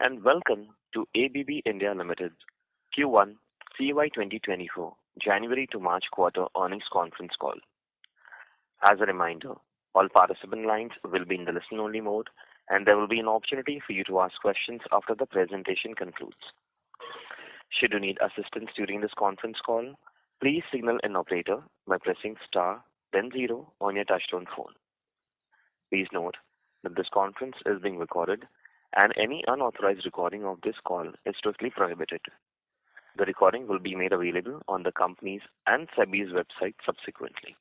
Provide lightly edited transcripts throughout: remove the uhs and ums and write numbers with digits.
and welcome to ABB India Limited's Q1CY 2024 January to March quarter earnings conference call. As a reminder, all participant lines will be in the listen-only mode, and there will be an opportunity for you to ask questions after the presentation concludes. Should you need assistance during this conference call, please signal an operator by pressing star, then 0 on your touchtone phone. Please note that this conference is being recorded, and any unauthorized recording of this call is strictly prohibited. The recording will be made available on the company's and SEBI's website subsequently.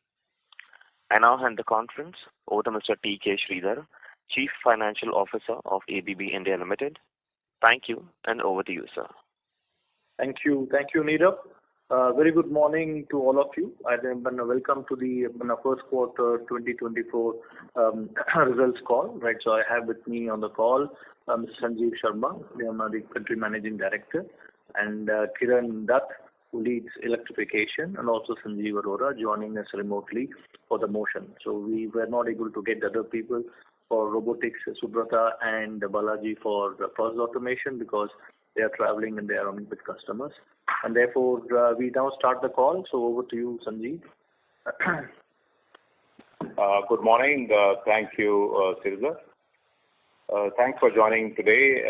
I now hand the conference over to Mr. T.K. Sridhar, Chief Financial Officer of ABB India Limited. Thank you, and over to you, sir. Thank you, Neerav. Very good morning to all of you. Welcome to the first quarter 2024 results call. Right, so I have with me on the call Mr. Sanjeev Sharma, the Country Managing Director, and Kiran Dutt, who leads electrification, and also Sanjeev Arora joining us remotely for the motion. So we were not able to get other people for robotics, Subrata and Balaji for the process automation because they are traveling and they are with customers. And therefore, we now start the call. So over to you, Sanjeev. Good morning. Thank you, Sridhar. Thanks for joining today.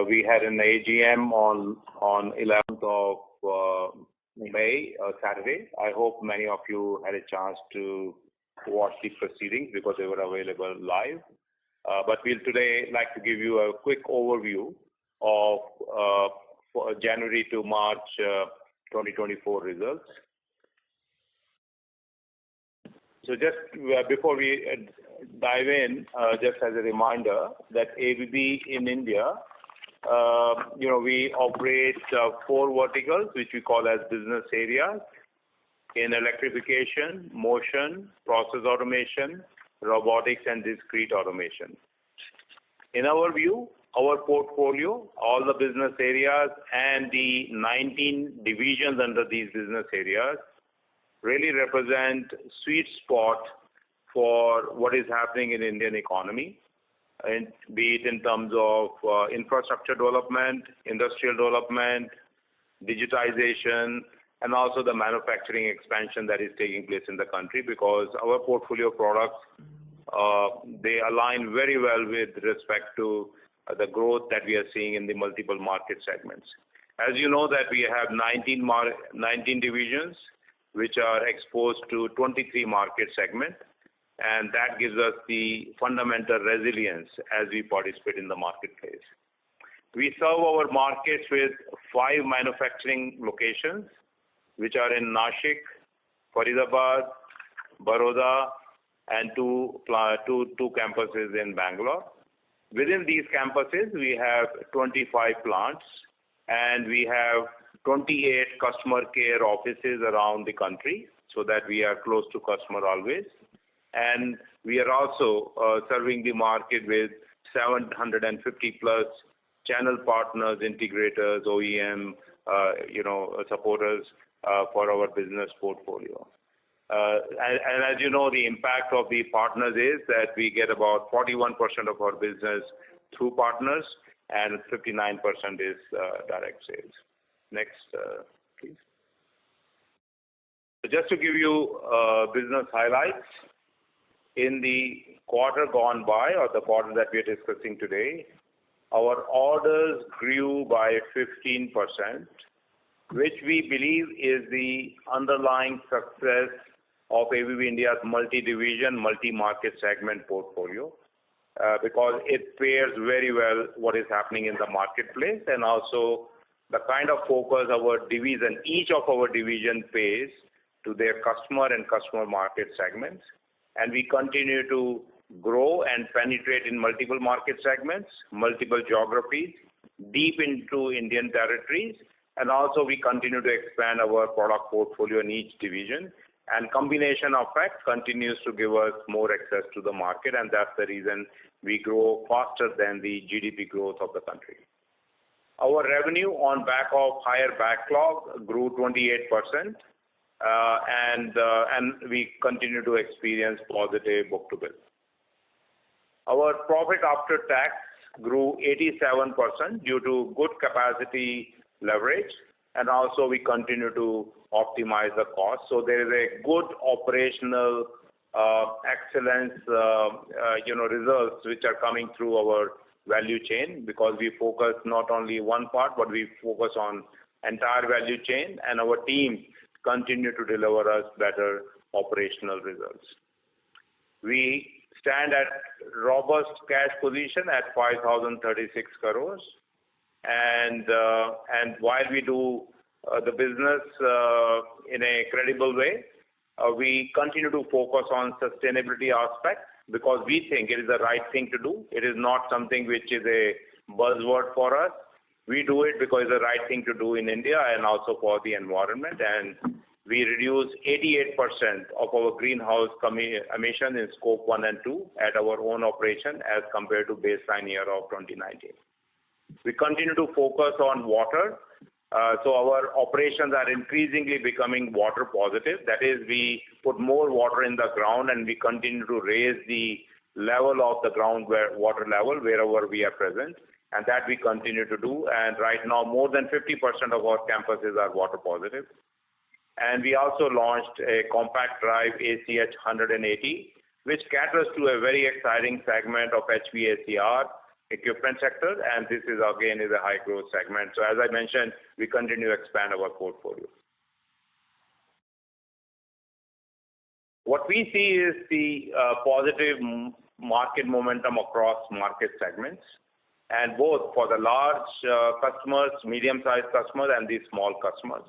We had an AGM on 11th of May, Saturday. I hope many of you had a chance to watch the proceedings because they were available live. But we'll today like to give you a quick overview of January to March 2024 results. So just before we dive in, just as a reminder that ABB in India, we operate 4 verticals, which we call as business areas, in electrification, motion, process automation, robotics, and discrete automation. In our view, our portfolio, all the business areas, and the 19 divisions under these business areas really represent sweet spot for what is happening in Indian economy, and be it in terms of infrastructure development, industrial development, digitization, and also the manufacturing expansion that is taking place in the country, because our portfolio products, they align very well with respect to the growth that we are seeing in the multiple market segments. As you know that we have 19 divisions which are exposed to 23 market segments, and that gives us the fundamental resilience as we participate in the marketplace. We serve our markets with 5 manufacturing locations, which are in Nashik, Faridabad, Baroda, and two campuses in Bangalore. Within these campuses, we have 25 plants, and we have 28 customer care offices around the country, so that we are close to customer always. And we are also serving the market with 750 plus channel partners, integrators, OEM, supporters for our business portfolio. And as you know, the impact of the partners is that we get about 41% of our business through partners, and 59% is direct sales. Next, please. So just to give you business highlights, in the quarter gone by, or the quarter that we are discussing today, our orders grew by 15%, which we believe is the underlying success of ABB India's multi-division, multi-market segment portfolio, because it pairs very well what is happening in the marketplace, and also the kind of focus each of our division pays to their customer and customer market segments. And we continue to grow and penetrate in multiple market segments, multiple geographies, deep into Indian territories, and also we continue to expand our product portfolio in each division. And combination of that continues to give us more access to the market, and that's the reason we grow faster than the GDP growth of the country. Our revenue on back of higher backlog grew 28%, and we continue to experience positive book-to-bill. Our profit after tax grew 87% due to good capacity leverage, and also we continue to optimize the cost. So there is a good operational excellence, results which are coming through our value chain, because we focus not only one part, but we focus on entire value chain, and our teams continue to deliver us better operational results. We stand at robust cash position at 5,036 crores, and while we do the business in a credible way, we continue to focus on sustainability aspects, because we think it is the right thing to do. It is not something which is a buzzword for us. We do it because it's the right thing to do in India and also for the environment. And we reduce 88% of our greenhouse emission in scope 1 and 2 at our own operation as compared to baseline year of 2019. We continue to focus on water. So our operations are increasingly becoming water positive. That is, we put more water in the ground, and we continue to raise the level of the ground water level wherever we are present, and that we continue to do. And right now, more than 50% of our campuses are water positive. And we also launched a compact drive ACH 180, which caters to a very exciting segment of HVACR equipment sector, and this is again a high growth segment. So as I mentioned, we continue to expand our portfolio. What we see is the positive market momentum across market segments, and both for the large customers, medium-sized customers, and the small customers.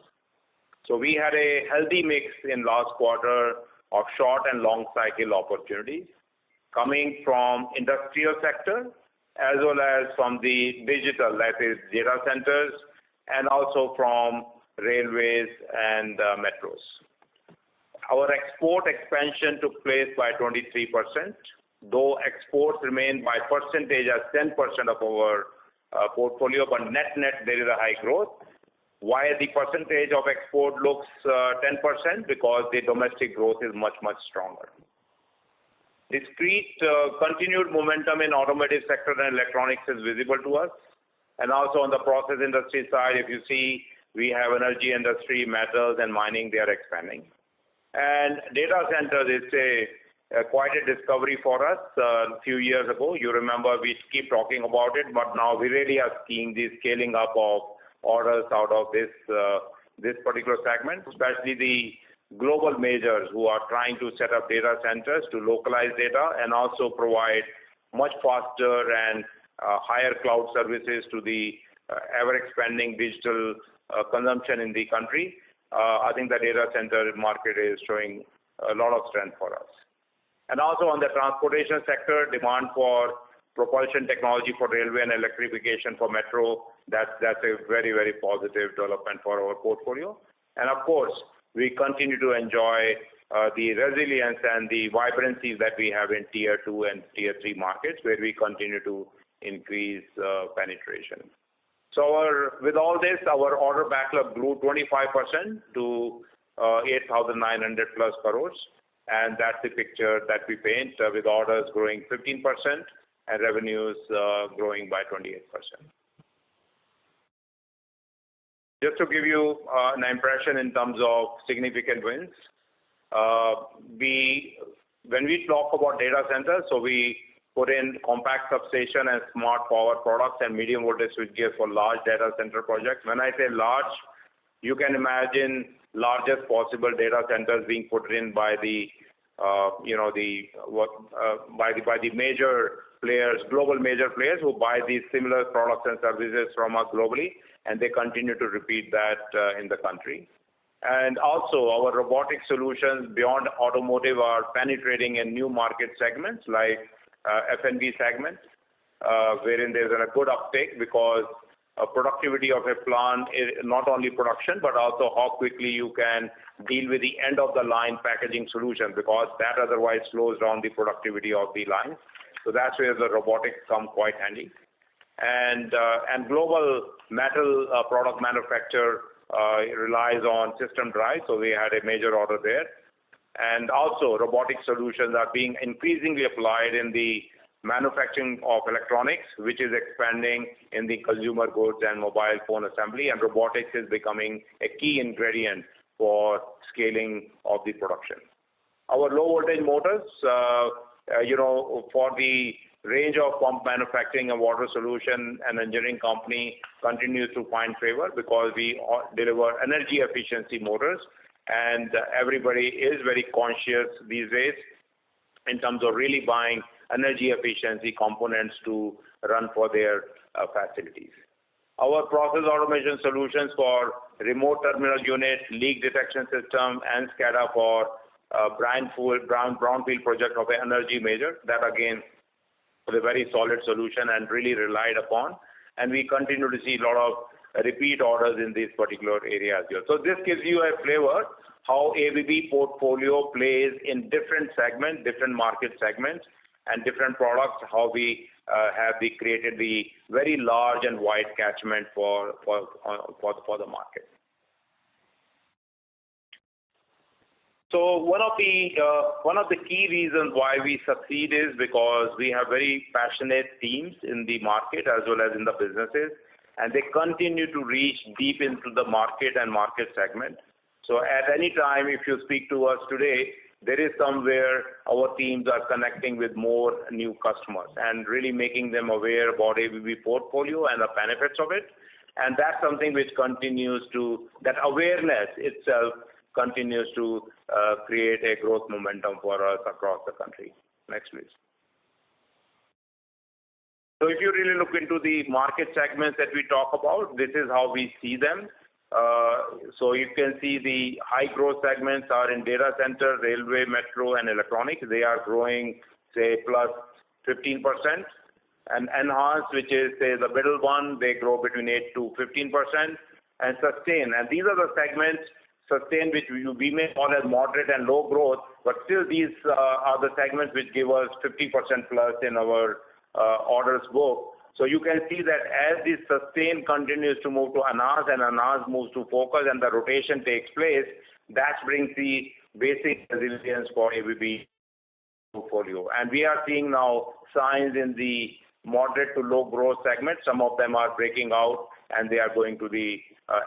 So we had a healthy mix in last quarter of short and long cycle opportunities coming from industrial sector, as well as from the digital, that is data centers, and also from railways and metros. Our export expansion took place by 23%, though exports remain by percentage as 10% of our portfolio, but net there is a high growth. Why the percentage of export looks 10%? Because the domestic growth is much stronger. Discrete continued momentum in automotive sector and electronics is visible to us. And also on the process industry side, if you see, we have energy industry, metals and mining, they are expanding. And data centers is quite a discovery for us a few years ago. You remember we keep talking about it, but now we really are seeing the scaling up of orders out of this particular segment, especially the global majors who are trying to set up data centers to localize data and also provide much faster and higher cloud services to the ever-expanding digital consumption in the country. I think the data center market is showing a lot of strength for us. And also on the transportation sector, demand for propulsion technology for railway and electrification for metro, that's a very positive development for our portfolio. And of course, we continue to enjoy the resilience and the vibrancy that we have in Tier 2 and Tier 3 markets, where we continue to increase penetration. So with all this, our order backlog grew 25% to 8,900 plus crores. And that's the picture that we paint, with orders growing 15% and revenues growing by 28%. Just to give you an impression in terms of significant wins, when we talk about data centers, so we put in compact substation and smart power products and medium voltage switchgear for large data center projects. When I say large, you can imagine largest possible data centers being put in by the major players, global major players who buy these similar products and services from us globally, and they continue to repeat that in the country. And also our robotic solutions beyond automotive are penetrating in new market segments like F&B segment, wherein there's a good uptake because productivity of a plant is not only production, but also how quickly you can deal with the end of the line packaging solution, because that otherwise slows down the productivity of the line. So that's where the robotics come quite handy. And global metal product manufacturer relies on system drive, so we had a major order there. And also robotic solutions are being increasingly applied in the manufacturing of electronics, which is expanding in the consumer goods and mobile phone assembly, and robotics is becoming a key ingredient for scaling of the production. Our low voltage motors, for the range of pump manufacturing and water solution and engineering company continues to find favor because we deliver energy efficiency motors, and everybody is very conscious these days in terms of really buying energy efficiency components to run for their facilities. Our process automation solutions for remote terminal unit, leak detection system, and SCADA for brownfield project of an energy major, that again is a very solid solution and really relied upon. And we continue to see a lot of repeat orders in these particular areas here. So this gives you a flavor how ABB portfolio plays in different segments, different market segments, and different products, how we have created the very large and wide catchment for the market. So one of the key reasons why we succeed is because we have very passionate teams in the market as well as in the businesses, and they continue to reach deep into the market and market segment. So at any time, if you speak to us today, there is somewhere our teams are connecting with more new customers and really making them aware about ABB portfolio and the benefits of it. And that's something which continues to, that awareness itself continues to create a growth momentum for us across the country. Next, please. So if you really look into the market segments that we talk about, this is how we see them. So you can see the high growth segments are in data center, railway, metro, and electronics. They are growing, say, plus 15%. And enhanced, which is, say, the middle one, they grow between 8 to 15%. And sustain, and these are the segments, sustain, which we may call as moderate and low growth, but still these are the segments which give us 50% plus in our orders book. So you can see that as this sustain continues to move to enhance and enhance moves to focus and the rotation takes place, that brings the basic resilience for ABB portfolio. And we are seeing now signs in the moderate to low growth segment. Some of them are breaking out and they are going to the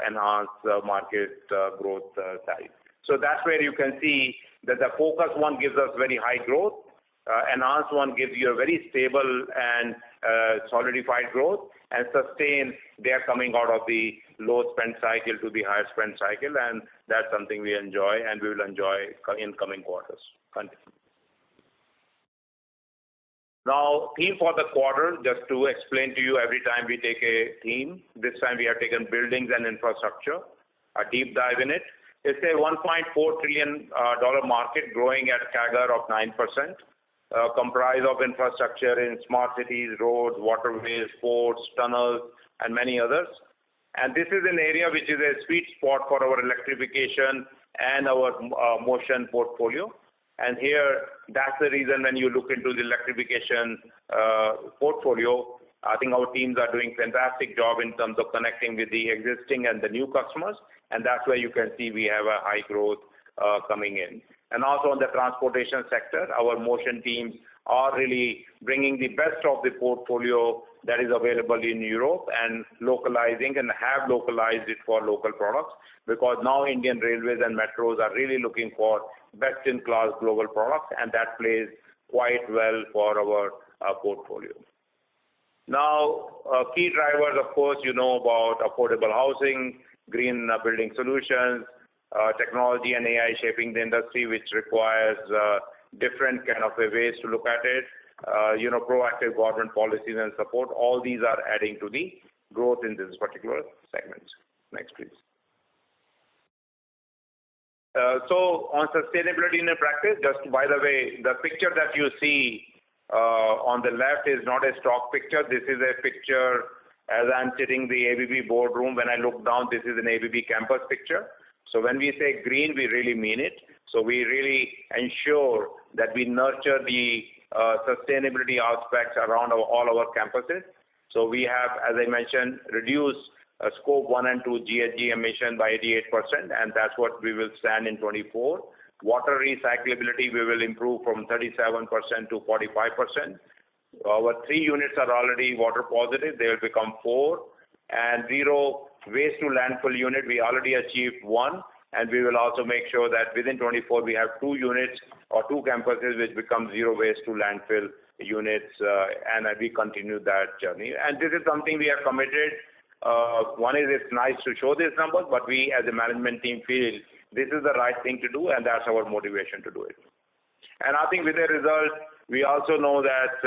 enhanced market growth side. So that's where you can see that the focus one gives us very high growth. Enhanced one gives you a very stable and solidified growth, and sustain, they are coming out of the low spend cycle to the higher spend cycle, and that's something we enjoy and we will enjoy in coming quarters. Continue. Now, theme for the quarter, just to explain to you, every time we take a theme, this time we have taken buildings and infrastructure, a deep dive in it. It's a $1.4 trillion market growing at CAGR of 9%. Comprised of infrastructure in smart cities, roads, waterways, ports, tunnels, and many others. And this is an area which is a sweet spot for our electrification and our motion portfolio. And here, that's the reason when you look into the electrification portfolio, I think our teams are doing fantastic job in terms of connecting with the existing and the new customers. And that's where you can see we have a high growth coming in. And also in the transportation sector, our motion teams are really bringing the best of the portfolio that is available in Europe and localizing and have localized it for local products, because now Indian railways and metros are really looking for best-in-class global products, and that plays quite well for our portfolio. Now, key drivers, of course, you know about affordable housing, green building solutions, technology and AI shaping the industry, which requires different kind of ways to look at it. Proactive government policies and support. All these are adding to the growth in this particular segment. Next, please. So on sustainability in practice, just by the way, the picture that you see on the left is not a stock picture. This is a picture as I'm sitting in the ABB boardroom. When I look down, this is an ABB campus picture. So when we say green, we really mean it. So we really ensure that we nurture the sustainability aspects around all our campuses. So we have, as I mentioned, reduced scope 1 and 2 GHG emission by 88%, and that's what we will stand in 24. Water recyclability, we will improve from 37% to 45%. Our 3 units are already water positive. They will become 4. And zero waste to landfill unit, we already achieved 1. And we will also make sure that within 24 we have 2 units or 2 campuses which become zero waste to landfill units, and we continue that journey. And this is something we are committed. One is it's nice to show these numbers, but we as a management team feel this is the right thing to do, and that's our motivation to do it. And I think with the result, we also know that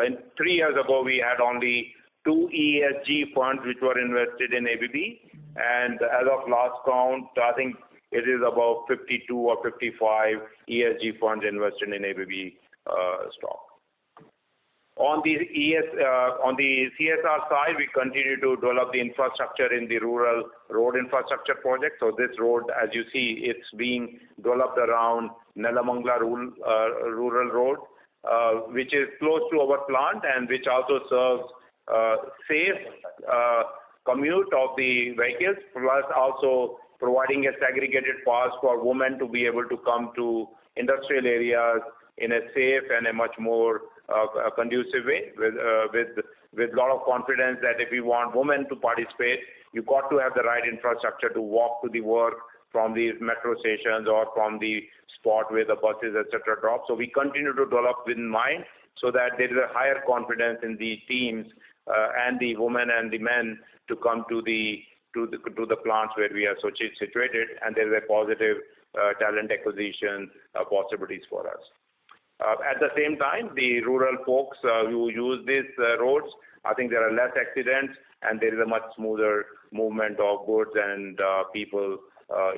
in 3 years ago we had only 2 ESG funds which were invested in ABB, and as of last count, I think it is about 52 or 55 ESG funds invested in ABB stock. On the CSR side, we continue to develop the infrastructure in the rural road infrastructure project. So this road, as you see, it's being developed around Nelamangala rural road, which is close to our plant and which also serves safe commute of the vehicles, plus also providing a segregated path for women to be able to come to industrial areas in a safe and a much more conducive way, with lot of confidence that if you want women to participate, you got to have the right infrastructure to walk to the work from these metro stations or from the spot where the buses, etc. drop. So we continue to develop with mind so that there is a higher confidence in the teams and the women and the men to come to the plants where we are situated, and there is a positive talent acquisition possibilities for us. At the same time, the rural folks who use these roads, I think there are less accidents and there is a much smoother movement of goods and people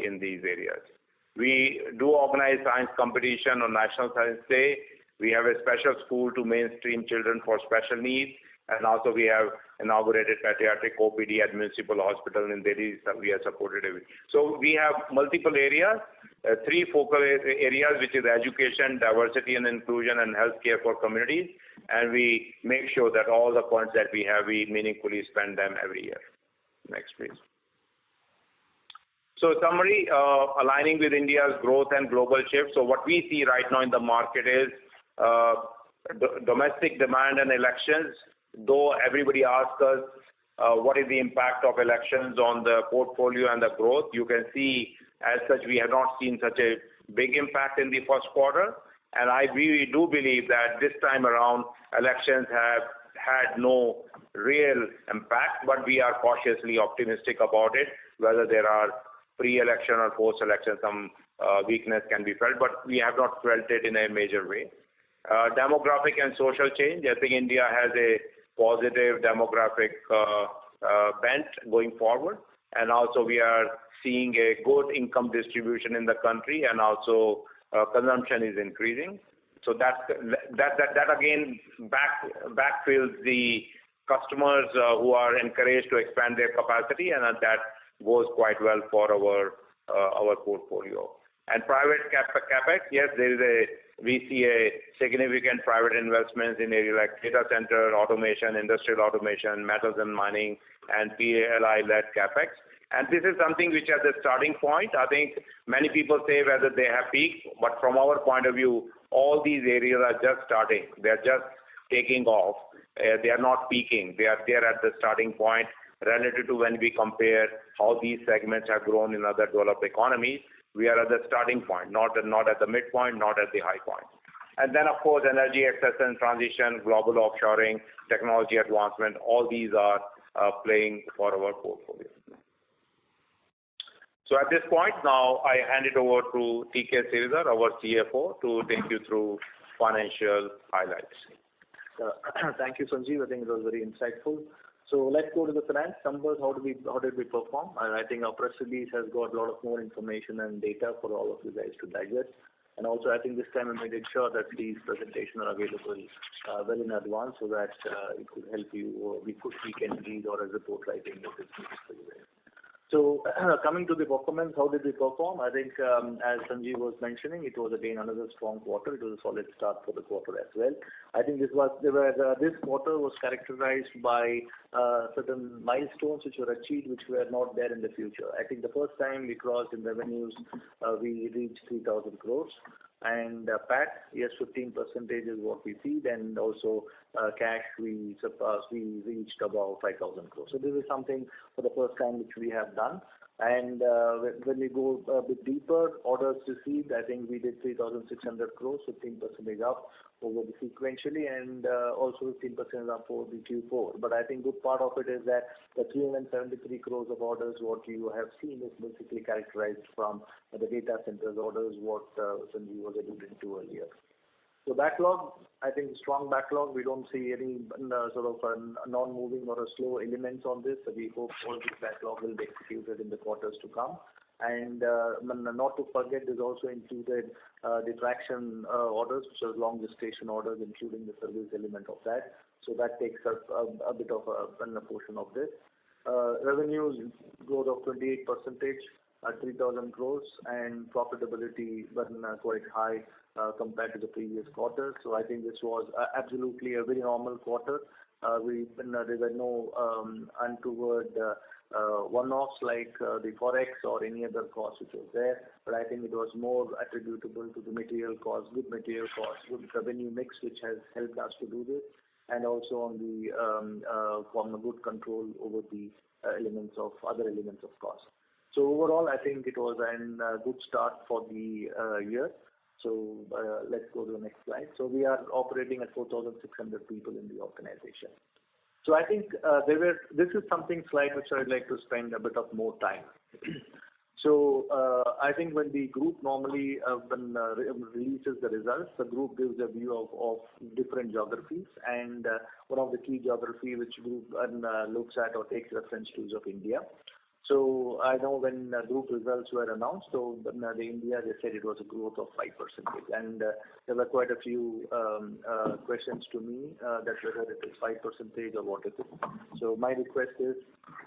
in these areas. We do organize science competition on National Science Day. We have a special school to mainstream children for special needs, and also we have inaugurated pediatric OPD at Municipal Hospital in Delhi. We have supported it. So we have multiple areas, 3 focal areas, which is education, diversity and inclusion, and healthcare for communities. And we make sure that all the funds that we have, we meaningfully spend them every year. Next, please. So summary, aligning with India's growth and global shift. So what we see right now in the market is domestic demand and elections. Though everybody asks us what is the impact of elections on the portfolio and the growth, you can see as such we have not seen such a big impact in the first quarter. And we do believe that this time around elections have had no real impact, but we are cautiously optimistic about it. Whether there are pre-election or post-election, some weakness can be felt, but we have not felt it in a major way. Demographic and social change. I think India has a positive demographic bent going forward, and also we are seeing a good income distribution in the country, and also consumption is increasing. So that again backfills the customers who are encouraged to expand their capacity, and that goes quite well for our portfolio. And private capex, yes, we see a significant private investments in areas like data center, automation, industrial automation, metals and mining, and PLI-led capex. And this is something which at the starting point, I think many people say whether they have peaked, but from our point of view, all these areas are just starting. They are just taking off. They are not peaking. They are there at the starting point relative to when we compare how these segments have grown in other developed economies. We are at the starting point, not at the midpoint, not at the high point. And then, of course, energy access and transition, global offshoring, technology advancement, all these are playing for our portfolio. So at this point, now I hand it over to T.K. Sridhar, our CFO, to take you through financial highlights. Thank you, Sanjeev. I think it was very insightful. So let's go to the finance numbers. How did we perform? I think our press release has got a lot of more information and data for all of you guys to digest. And also, I think this time we made sure that these presentations are available well in advance so that it could help you, or we can read or as report writing if it's needed for you guys. So coming to the performance, how did we perform? I think as Sanjeev was mentioning, it was again another strong quarter. It was a solid start for the quarter as well. I think this quarter was characterized by certain milestones which were achieved, which were not there in the future. I think the first time we crossed in revenues, we reached 3,000 crores. And PAT, yes, 15% is what we see. Then also cash, we reached about 5,000 crores. So this is something for the first time which we have done. And when we go a bit deeper, orders received, I think we did 3,600 crores, 15% up over the sequentially, and also 15% up for the Q4. But I think good part of it is that the 373 crores of orders, what you have seen, is basically characterized from the data centers orders, what Sanjeev was alluding to earlier. So backlog, I think strong backlog. We don't see any sort of non-moving or a slow elements on this. So we hope all this backlog will be executed in the quarters to come. And not to forget, there's also included the traction orders, which are long gestation orders, including the service element of that. So that takes up a bit of a portion of this. Revenues growth of 28%, at 3,000 crores, and profitability quite high compared to the previous quarter. So I think this was absolutely a very normal quarter. There were no untoward one-offs like the forex or any other cost which was there. But I think it was more attributable to the material cost, good revenue mix, which has helped us to do this, and also on the good control over the other elements of cost. So overall, I think it was a good start for the year. So let's go to the next slide. So we are operating at 4,600 people in the organization. So I think this is something slide which I'd like to spend a bit of more time. So I think when the group normally releases the results, the group gives a view of different geographies, and one of the key geography which group looks at or takes reference to is of India. So I know when group results were announced, so the India, they said it was a growth of 5%. And there were quite a few questions to me that whether it is 5% or what is it. So my request is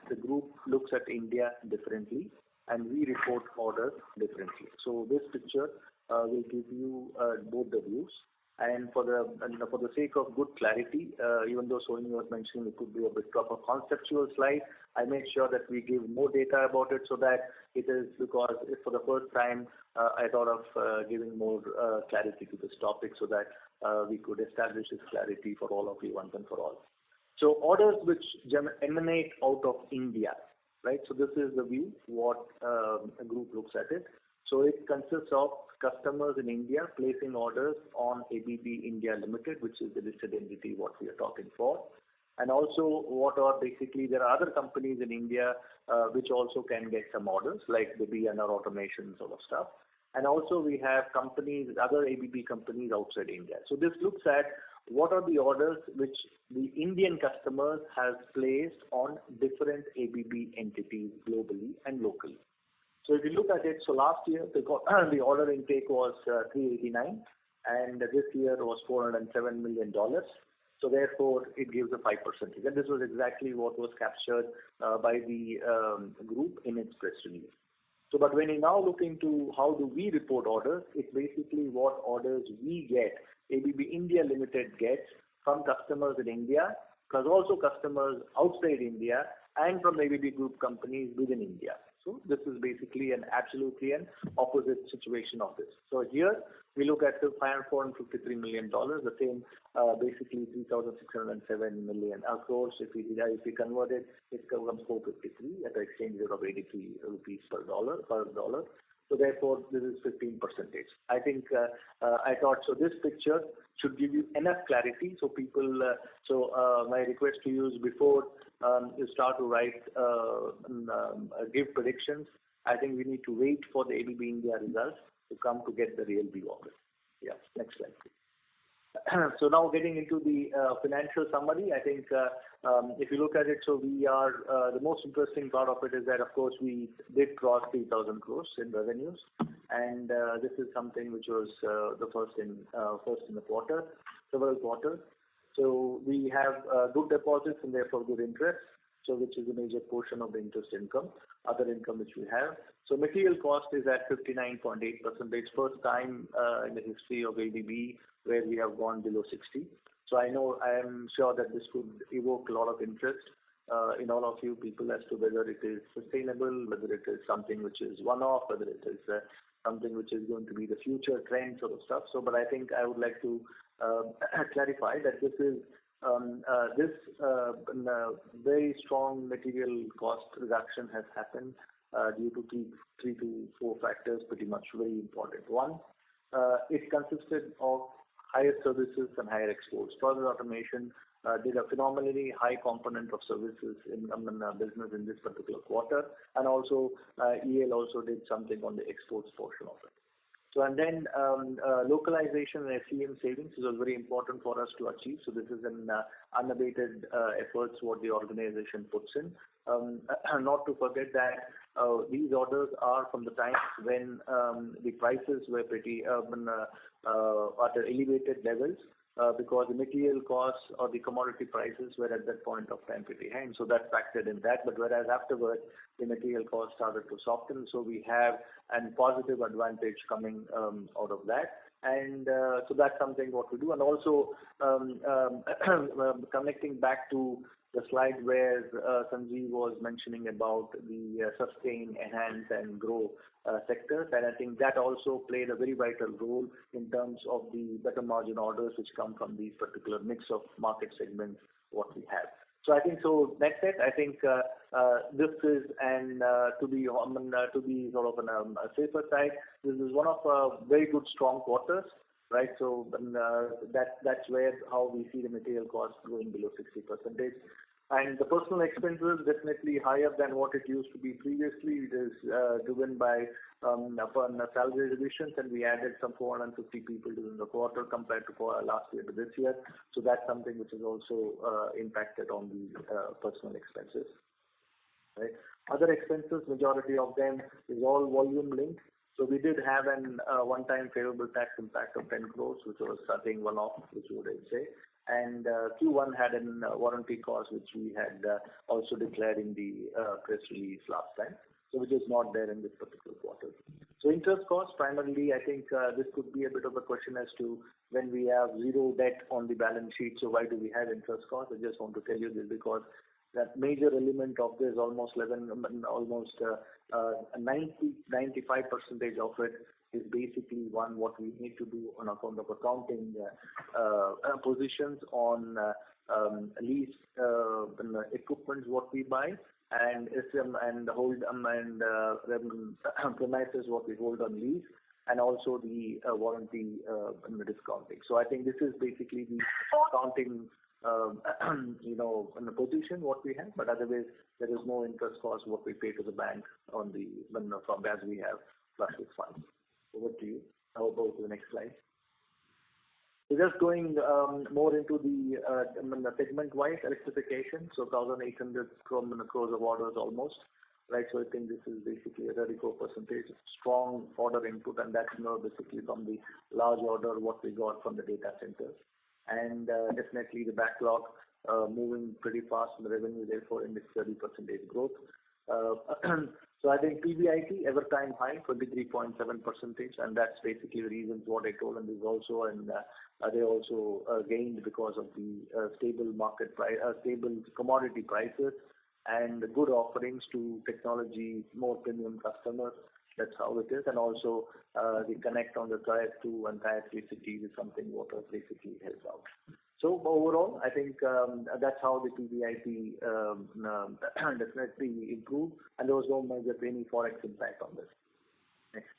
the group looks at India differently and we report orders differently. So this picture will give you both the views. And for the sake of good clarity, even though Sohini was mentioning it could be a bit of a conceptual slide, I made sure that we give more data about it so that it is, because for the first time I thought of giving more clarity to this topic so that we could establish this clarity for all of you once and for all. So orders which emanate out of India, right? So this is the view what a group looks at it. So it consists of customers in India placing orders on ABB India Limited, which is the listed entity what we are talking for. And also what are basically, there are other companies in India which also can get some orders, like the BNR automation sort of stuff. And also we have companies, other ABB companies outside India. So this looks at what are the orders which the Indian customers has placed on different ABB entities globally and locally. So if you look at it, so last year the order intake was 389, and this year was $407 million. So therefore, it gives a 5%. And this was exactly what was captured by the group in its press release. So, but when you now look into how do we report orders, it's basically what orders we get, ABB India Limited gets from customers in India, because also customers outside India, and from ABB Group companies within India. So this is basically absolutely an opposite situation of this. So here we look at the $453 million, the same basically 3,607 million crores. If we convert it, it becomes 453 at the exchange rate of 83 rupees per dollar. So therefore, this is 15%. I think I thought so. This picture should give you enough clarity, so people. My request to you is before you start to write, give predictions. I think we need to wait for the ABB India results to come to get the real view of it. Yeah, next slide, please. So now getting into the financial summary, I think if you look at it, so we are, the most interesting part of it is that of course we did cross 3,000 crores in revenues, and this is something which was the first in the quarter, several quarters. So we have good deposits and therefore good interest, so which is a major portion of the interest income, other income which we have. So material cost is at 59.8%. It's first time in the history of ABB where we have gone below 60. So I am sure that this could evoke a lot of interest. in all of you people as to whether it is sustainable, whether it is something which is one-off, whether it is something which is going to be the future trend sort of stuff. So, but I think I would like to clarify that this is very strong material cost reduction has happened due to three to four factors, pretty much very important. One, it consisted of higher services and higher exports. Process automation did a phenomenally high component of services in business in this particular quarter, and also EL also did something on the exports portion of it. So, and then localization and SEM savings is very important for us to achieve. So this is an unabated efforts what the organization puts in. Not to forget that these orders are from the times when the prices were pretty at elevated levels. Because the material costs or the commodity prices were at that point of time pretty high, so that factored in that. But whereas afterwards the material costs started to soften, so we have a positive advantage coming out of that. And so that's something what we do. And also connecting back to the slide where Sanjeev was mentioning about the sustain, enhance and grow sectors, and I think that also played a very vital role in terms of the better margin orders which come from these particular mix of market segments what we have. So I think so that's it. I think this is and to be sort of on a safer side, this is one of very good strong quarters. Right, so that's where how we see the material costs going below 60%. And the personal expenses definitely higher than what it used to be previously. It is driven by salary revisions, and we added some 450 people during the quarter compared to last year to this year. So that's something which is also impacted on the personal expenses. Right. Other expenses, majority of them is all volume linked. So we did have an one-time favorable tax impact of 10 crores, which was something one-off, which would I say. And Q1 had a warranty cost, which we had also declared in the press release last time, so which is not there in this particular quarter. So interest costs, primarily, I think this could be a bit of a question as to when we have zero debt on the balance sheet, so why do we have interest costs? I just want to tell you this because that major element of this, almost 95% of it is basically what we need to do on account of accounting positions on lease equipment what we buy and and hold and premises what we hold on lease, and also the warranty discounting. So I think this is basically the accounting in the position what we have, but otherwise there is no interest cost what we pay to the bank on the from as we have plus with funds. Over to you. How about the next slide? So just going more into the segment-wise electrification. So 1,800 crores of orders almost. Right, so I think this is basically a 34% strong order input, and that's basically from the large order what we got from the data centers. And definitely the backlog moving pretty fast in the revenue, therefore in this 30% growth. So I think PBIT ever time high, 23.7%, and that's basically the reasons what I told, and there's also and they also gained because of the stable market price, stable commodity prices, and good offerings to technology more premium customers. That's how it is, and also the connect on the tier 2 and tier 3 cities is something what basically helps out. So overall, I think that's how the PBIT definitely improved, and there was no major any forex impact on this. Next.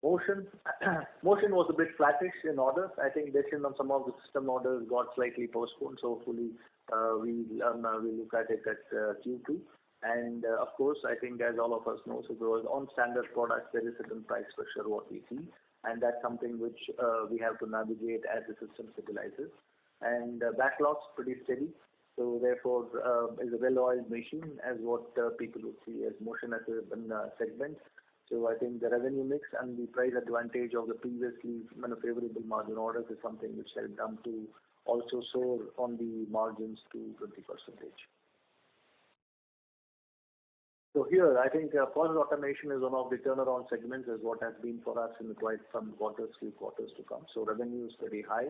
Motion was a bit flattish in orders. I think decision on some of the system orders got slightly postponed, so hopefully we look at it at Q2. And of course, I think as all of us know, so there was on standard products there is certain price pressure what we see, and that's something which we have to navigate as the system stabilizes. And backlogs pretty steady, so therefore is a well-oiled machine as what people would see as motion as a segment. So I think the revenue mix and the price advantage of the previously favorable margin orders is something which helped them to also soar on the margins to 20%. So here, I think process automation is one of the turnaround segments, is what has been for us in quite some quarters, few quarters to come. So revenue is pretty high,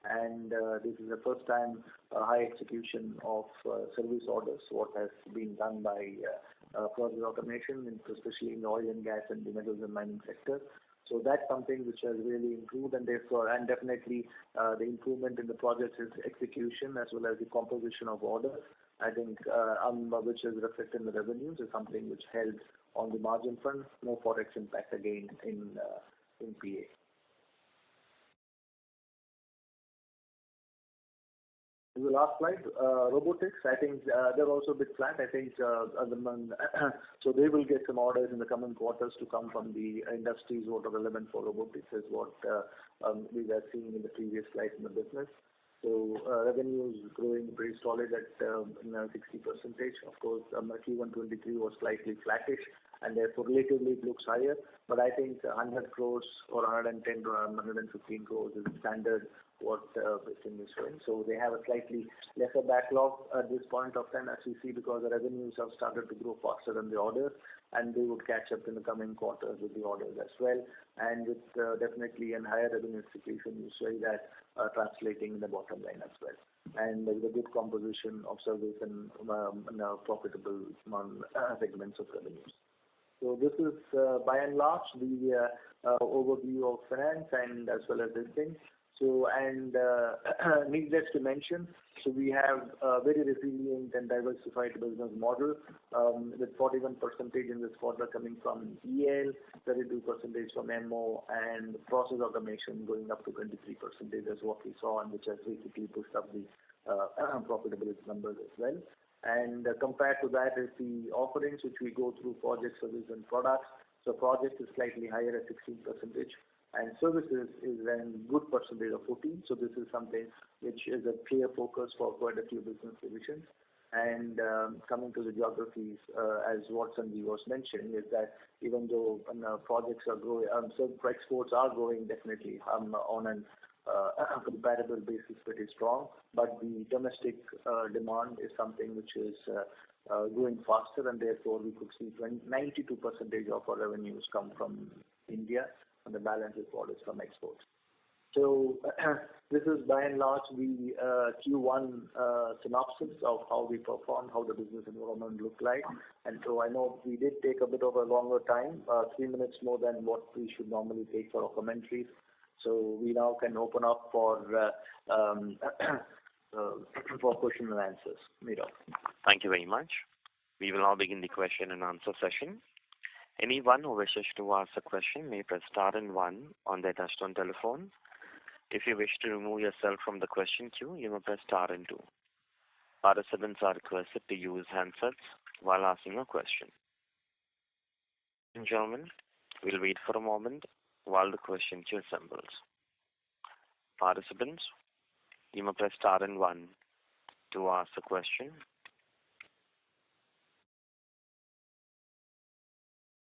and this is the first time high execution of service orders, what has been done by process automation, especially in the oil and gas and the metals and mining sector. So that's something which has really improved, and therefore, and definitely the improvement in the project's execution as well as the composition of orders, I think, which is reflected in the revenues, is something which helps on the margin front. No forex impact again in PA. The last slide, robotics, I think they're also a bit flat. I think so they will get some orders in the coming quarters to come from the industries what are relevant for robotics, is what we were seeing in the previous slide in the business. So revenue is growing pretty solid at 60%. Of course, Q1 2023 was slightly flattish, and therefore relatively it looks higher. But I think 100 crores or 110 to 115 crores is standard what this thing is showing. So they have a slightly lesser backlog at this point of time, as we see, because the revenues have started to grow faster than the orders, and they would catch up in the coming quarters with the orders as well. And with definitely a higher revenue execution, you see that translating in the bottom line as well. And with a good composition of service and profitable segments of revenues. So this is by and large the overview of finance and as well as this thing. So, and needless to mention, so we have a very resilient and diversified business model with 41% in this quarter coming from EL, 32% from MO, and process automation going up to 23% is what we saw, and which has basically pushed up the profitability numbers as well. And compared to that is the offerings which we go through project, service, and products. So project is slightly higher at 16%. And services is a good percentage of 14. So this is something which is a clear focus for quite a few business divisions. And coming to the geographies, as Watson was mentioning, is that even though projects are growing, so exports are growing definitely on an comparable basis pretty strong, but the domestic demand is something which is growing faster, and therefore we could see 92% of our revenues come from India, and the balance is orders from exports. So this is by and large the Q1 synopsis of how we performed, how the business environment looked like. And so I know we did take a bit of a longer time, 3 minutes more than what we should normally take for our commentaries. So we now can open up for question and answers. Meera. Thank you very much. We will now begin the question and answer session. Anyone who wishes to ask a question may press star and 1 on their touchtone telephone. If you wish to remove yourself from the question queue, you may press star and 2. Participants are requested to use handsets while asking a question. Ladies and gentlemen, we'll wait for a moment while the question queue assembles. Participants, you may press star and 1 to ask a question.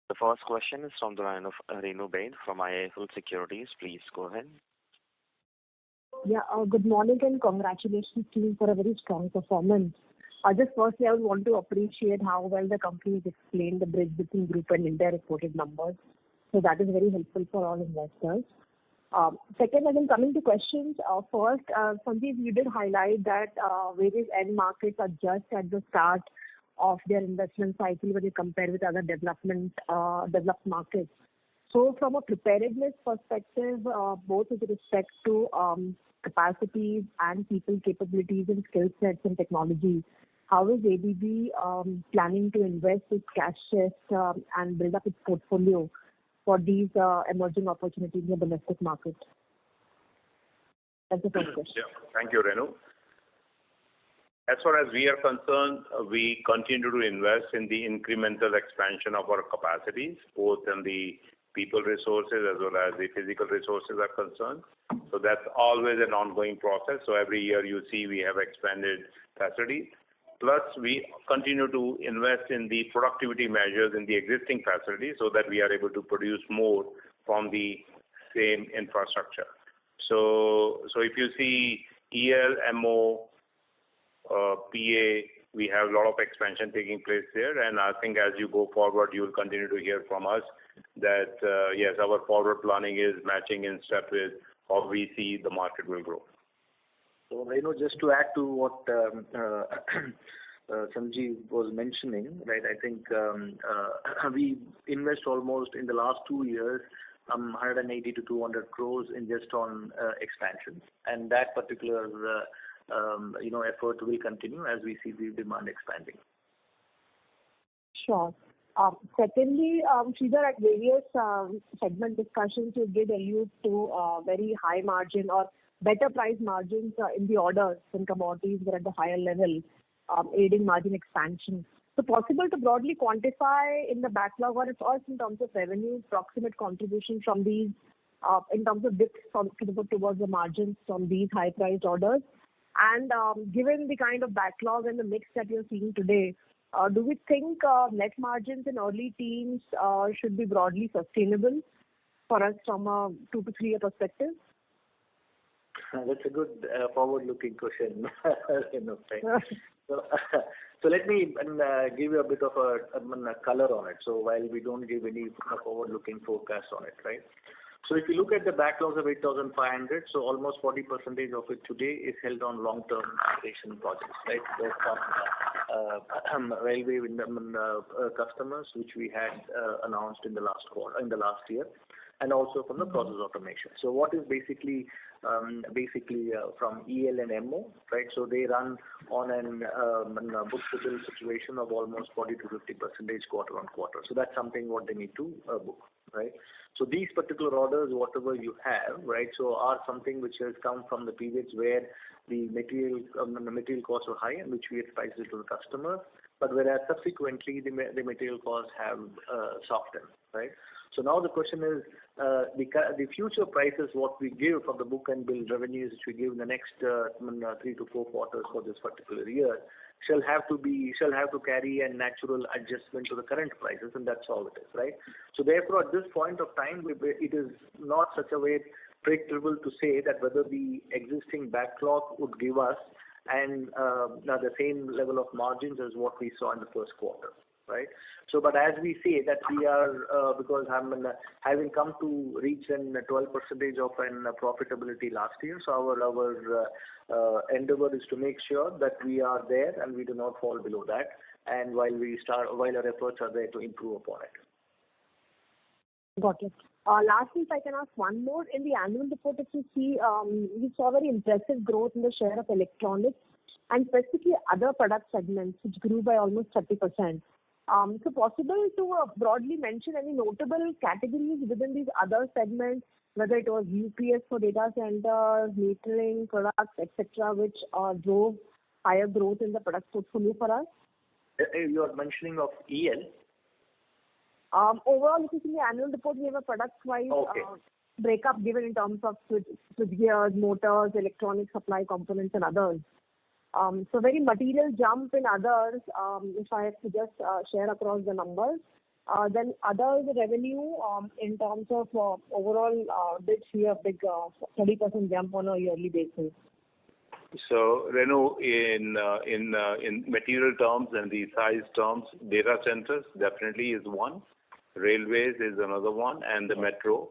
The first question is from the line of Renu Baid from IIFL Securities. Please go ahead. Yeah, good morning and congratulations to you for a very strong performance. Just firstly, I would want to appreciate how well the company has explained the bridge between group and India reported numbers. So that is very helpful for all investors. Second, again, coming to questions. First, Sanjeev, you did highlight that various end markets are just at the start of their investment cycle when you compare with other developed markets. So from a preparedness perspective, both with respect to capacities and people capabilities and skill sets and technologies, how is ABB planning to invest its cash chest and build up its portfolio for these emerging opportunities in the domestic market? That's the first question. Yeah, thank you, Renu. As far as we are concerned, we continue to invest in the incremental expansion of our capacities, both in the people resources as well as the physical resources are concerned. So that's always an ongoing process. So every year you see we have expanded facilities. Plus we continue to invest in the productivity measures in the existing facilities so that we are able to produce more from the same infrastructure. So if you see EL, MO, PA, we have a lot of expansion taking place there, and I think as you go forward, you will continue to hear from us that yes, our forward planning is matching in step with how we see the market will grow. So, just to add to what Sanjeev was mentioning, right? I think we invest almost in the last 2 years 180 to 200 crores in just on expansion, and that particular effort will continue as we see the demand expanding. Sure. Secondly, Sridhar, at various segment discussions, you did allude to very high margin or better price margins in the orders when commodities were at the higher level, aiding margin expansion. So possible to broadly quantify in the backlog or first in terms of revenue, proximate contribution from these, in terms of dips towards the margins from these high-priced orders? And given the kind of backlog and the mix that you're seeing today, do we think net margins in early teens should be broadly sustainable for us from a 2 to 3 year perspective? That's a good forward-looking question. So let me give you a bit of a color on it. So while we don't give any forward-looking forecast on it, right? So if you look at the backlogs of 8,500, so almost 40% of it today is held on long-term duration projects, right? Both from railway customers, which we had announced in the last year, and also from the process automation. So what is basically from EL and MO, right? So they run on an book-to-bill situation of almost 40 to 50% quarter on quarter. So that's something what they need to book, right? So these particular orders, whatever you have, right, so are something which has come from the periods where the material costs were high and which we had priced it to the customer, but whereas subsequently the material costs have softened, right? So now the question is, the future prices, what we give from the book and bill revenues, which we give in the next 3 to 4 quarters for this particular year, shall have to carry a natural adjustment to the current prices, and that's all it is, right? So therefore, at this point of time, it is not such a way predictable to say that whether the existing backlog would give us and the same level of margins as what we saw in the first quarter, right? So, but as we say that we are, because having come to reach 12% of profitability last year, so our endeavor is to make sure that we are there and we do not fall below that, and while our efforts are there to improve upon it. Got it. Lastly, if I can ask one more, in the annual report, if you see, we saw very impressive growth in the share of electronics and specifically other product segments, which grew by almost 30%. So possible to broadly mention any notable categories within these other segments, whether it was UPS for data centers, metering products, etc., which drove higher growth in the product portfolio for us? You are mentioning of EL? Overall, if you see the annual report, we have a product-wise breakup given in terms of switch gears, motors, electronic supply components, and others. So very material jump in others, if I have to just share across the numbers. Then others revenue in terms of overall did see a big 30% jump on a yearly basis. So, Renu, in material terms and the size terms, data centers definitely is one. Railways is another one, and the metro.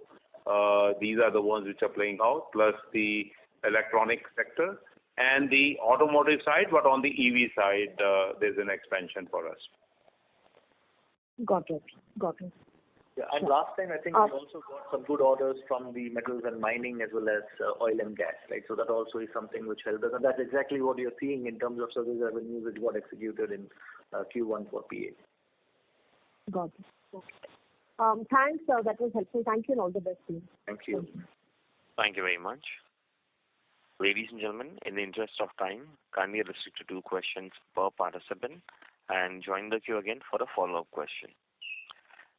These are the ones which are playing out, plus the electronic sector and the automotive side, but on the EV side, there's an expansion for us. Got it. Yeah, and last time I think we also got some good orders from the metals and mining as well as oil and gas, right? So that also is something which helped us, and that's exactly what you're seeing in terms of service revenues which got executed in Q1 for PA. Got it. Okay. Thanks, sir. That was helpful. Thank you and all the best to you. Thank you. Thank you very much. Ladies and gentlemen, in the interest of time, kindly restrict to 2 questions per participant and join the queue again for a follow-up question.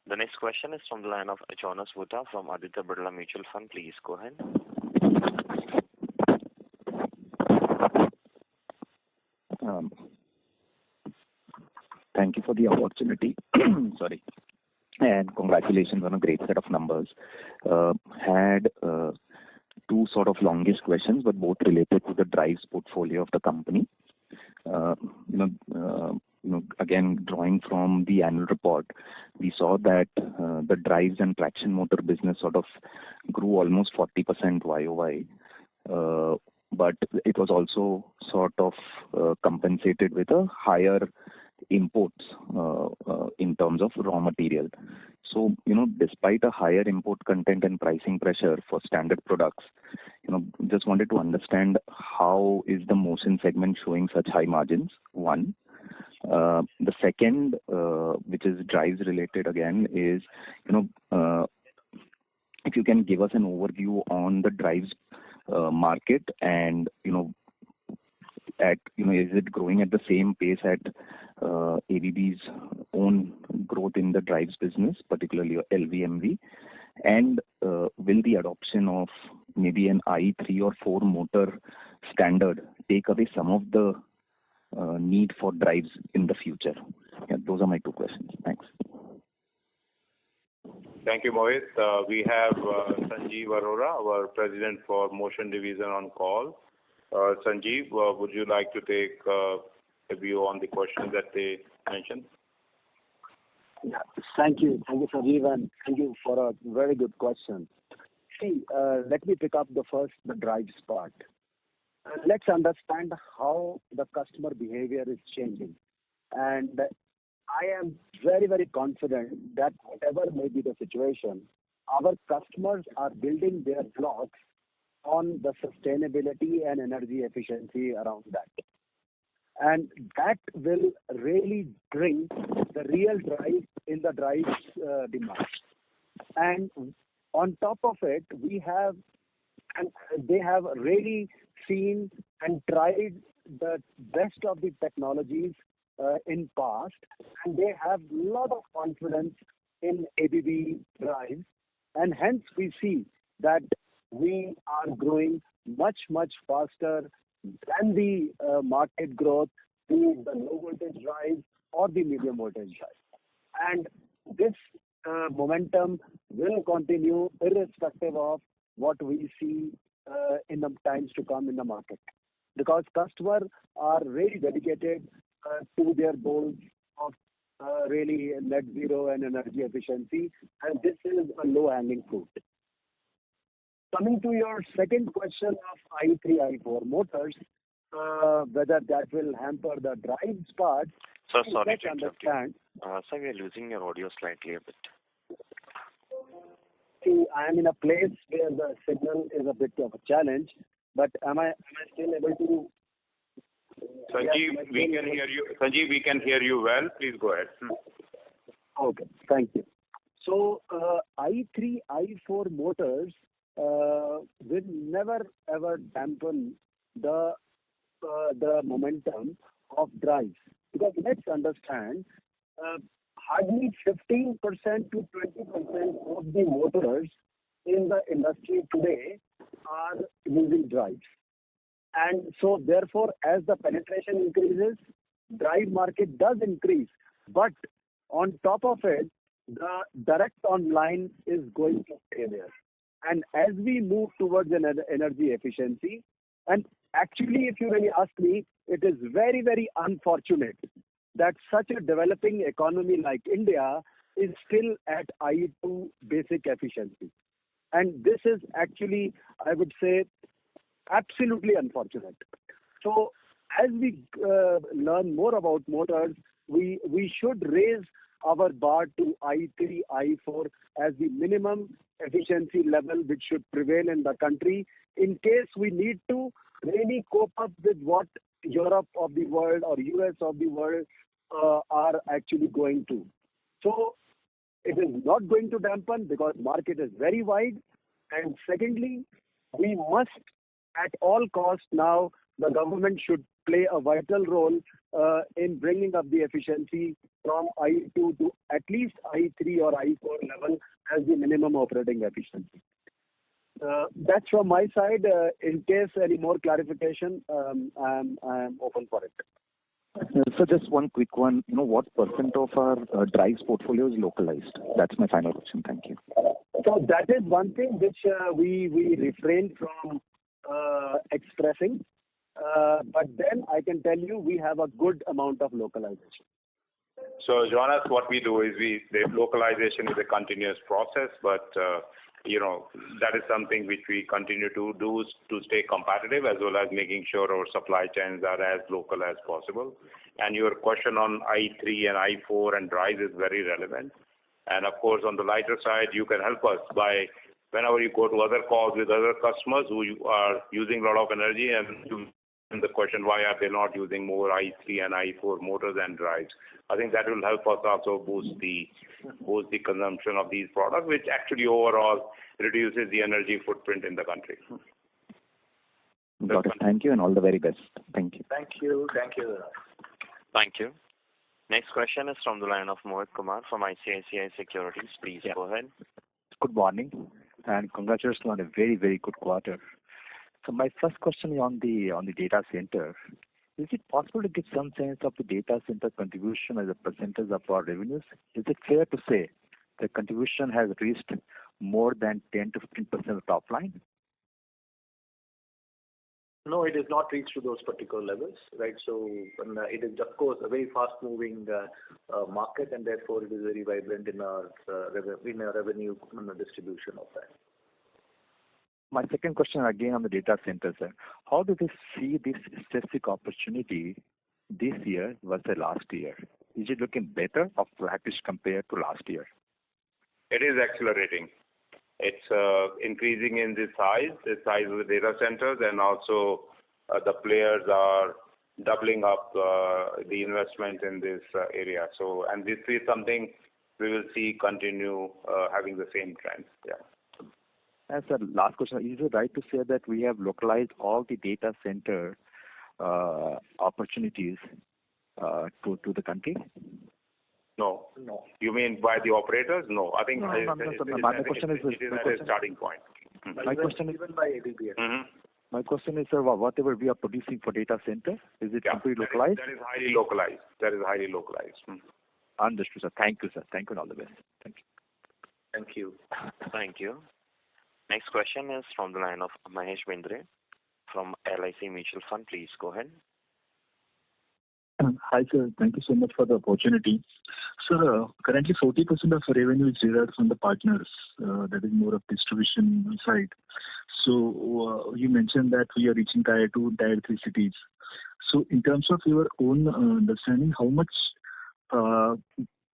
The next question is from the line of Jonas Vuta from Aditya Birla Mutual Fund. Please go ahead. Thank you for the opportunity. Sorry. And congratulations on a great set of numbers. Had 2 sort of longish questions, but both related to the drives portfolio of the company. Again, drawing from the annual report, we saw that the drives and traction motor business sort of grew almost 40% YOY. but it was also sort of compensated with a higher imports in terms of raw material. So, despite a higher import content and pricing pressure for standard products, just wanted to understand how is the motion segment showing such high margins, one. The second, which is drives related again, is, if you can give us an overview on the drives market and, is it growing at the same pace at ABB's own growth in the drives business, particularly LVMV? And will the adoption of maybe an i3 or 4 motor standard take away some of the need for drives in the future? Yeah, those are my two questions. Thanks. Thank you, Mohit. We have Sanjeev Arora, our President for Motion Division, on call. Sanjeev, would you like to take a view on the questions that they mentioned? Yeah, thank you. Thank you, Sanjeev, and thank you for a very good question. See, let me pick up the drives part. Let's understand how the customer behavior is changing. And I am very, very confident that whatever may be the situation, our customers are building their blocks on the sustainability and energy efficiency around that. And that will really bring the real drive in the drives demand. And on top of it, they have really seen and tried the best of the technologies in past, and they have a lot of confidence in ABB drives, and hence we see that we are growing much, much faster than the market growth, be it the low voltage drives or the medium voltage drives. And this momentum will continue irrespective of what we see in the times to come in the market, because customers are really dedicated to their goals of really net zero and energy efficiency, and this is a low-hanging fruit. Coming to your second question of i3, i4 motors, whether that will hamper the drives part. So sorry to interrupt you. Sir, we are losing your audio slightly a bit. See, I am in a place where the signal is a bit of a challenge, but am I still able to? Sanjeev, we can hear you. Sanjeev, we can hear you well. Please go ahead. Okay, thank you. So, i3, i4 motors will never ever dampen the momentum of drives, because let's understand, hardly 15% to 20% of the motors in the industry today are using drives. And so therefore, as the penetration increases, drive market does increase. But on top of it, the direct online is going to stay there. And as we move towards energy efficiency, and actually, if you really ask me, it is very, very unfortunate that such a developing economy like India is still at I2 basic efficiency. And this is actually, I would say, absolutely unfortunate. So as we learn more about motors, we should raise our bar to I3, I4 as the minimum efficiency level which should prevail in the country, in case we need to really cope up with what Europe of the world or US of the world are actually going to. So it is not going to dampen because market is very wide. And secondly, we must at all costs now, the government should play a vital role in bringing up the efficiency from I2 to at least I3 or I4 level as the minimum operating efficiency. That's from my side. In case any more clarification, I'm open for it. So just one quick one. What % of our drives portfolio is localized? That's my final question. Thank you. So that is one thing which we refrain from expressing. But then I can tell you we have a good amount of localization. So, Jonas, what we do is the localization is a continuous process, but that is something which we continue to do to stay competitive, as well as making sure our supply chains are as local as possible. And your question on i3 and i4 and drives is very relevant. And of course, on the lighter side, you can help us by whenever you go to other calls with other customers who are using a lot of energy, and the question, why are they not using more i3 and i4 motors and drives? I think that will help us also boost the consumption of these products, which actually overall reduces the energy footprint in the country. Got it. Thank you and all the very best. Thank you. Thank you. Thank you. Thank you. Next question is from the line of Mohit Kumar from ICICI Securities. Please go ahead. Good morning and congratulations on a very, very good quarter. So my first question is on the data center. Is it possible to give some sense of the data center contribution as a percentage of our revenues? Is it fair to say the contribution has reached more than 10 to 15% of top line? No, it has not reached to those particular levels, right? So it is, of course, a very fast-moving market, and therefore it is very vibrant in our revenue distribution of that. My second question again on the data center, sir. How do you see this specific opportunity this year versus last year? Is it looking better or flattish compared to last year? It is accelerating. It's increasing in the size of the data centers, and also the players are doubling up the investment in this area. So, and this is something we will see continue having the same trend. Yeah. And sir, last question. Is it right to say that we have localized all the data center opportunities to the country? No. You mean by the operators? No. I think my question is a starting point. My question is even by ABB. My question is, sir, whatever we are producing for data center, is it completely localized? That is highly localized. Understood, sir. Thank you, sir. Thank you and all the best. Thank you. Thank you. Thank you. Next question is from the line of Mahesh Bendre from LIC Mutual Fund. Please go ahead. Hi, sir. Thank you so much for the opportunity. Sir, currently 40% of revenue is derived from the partners, that is more of distribution side. So you mentioned that we are reaching tier 2, tier 3 cities. So in terms of your own understanding, how much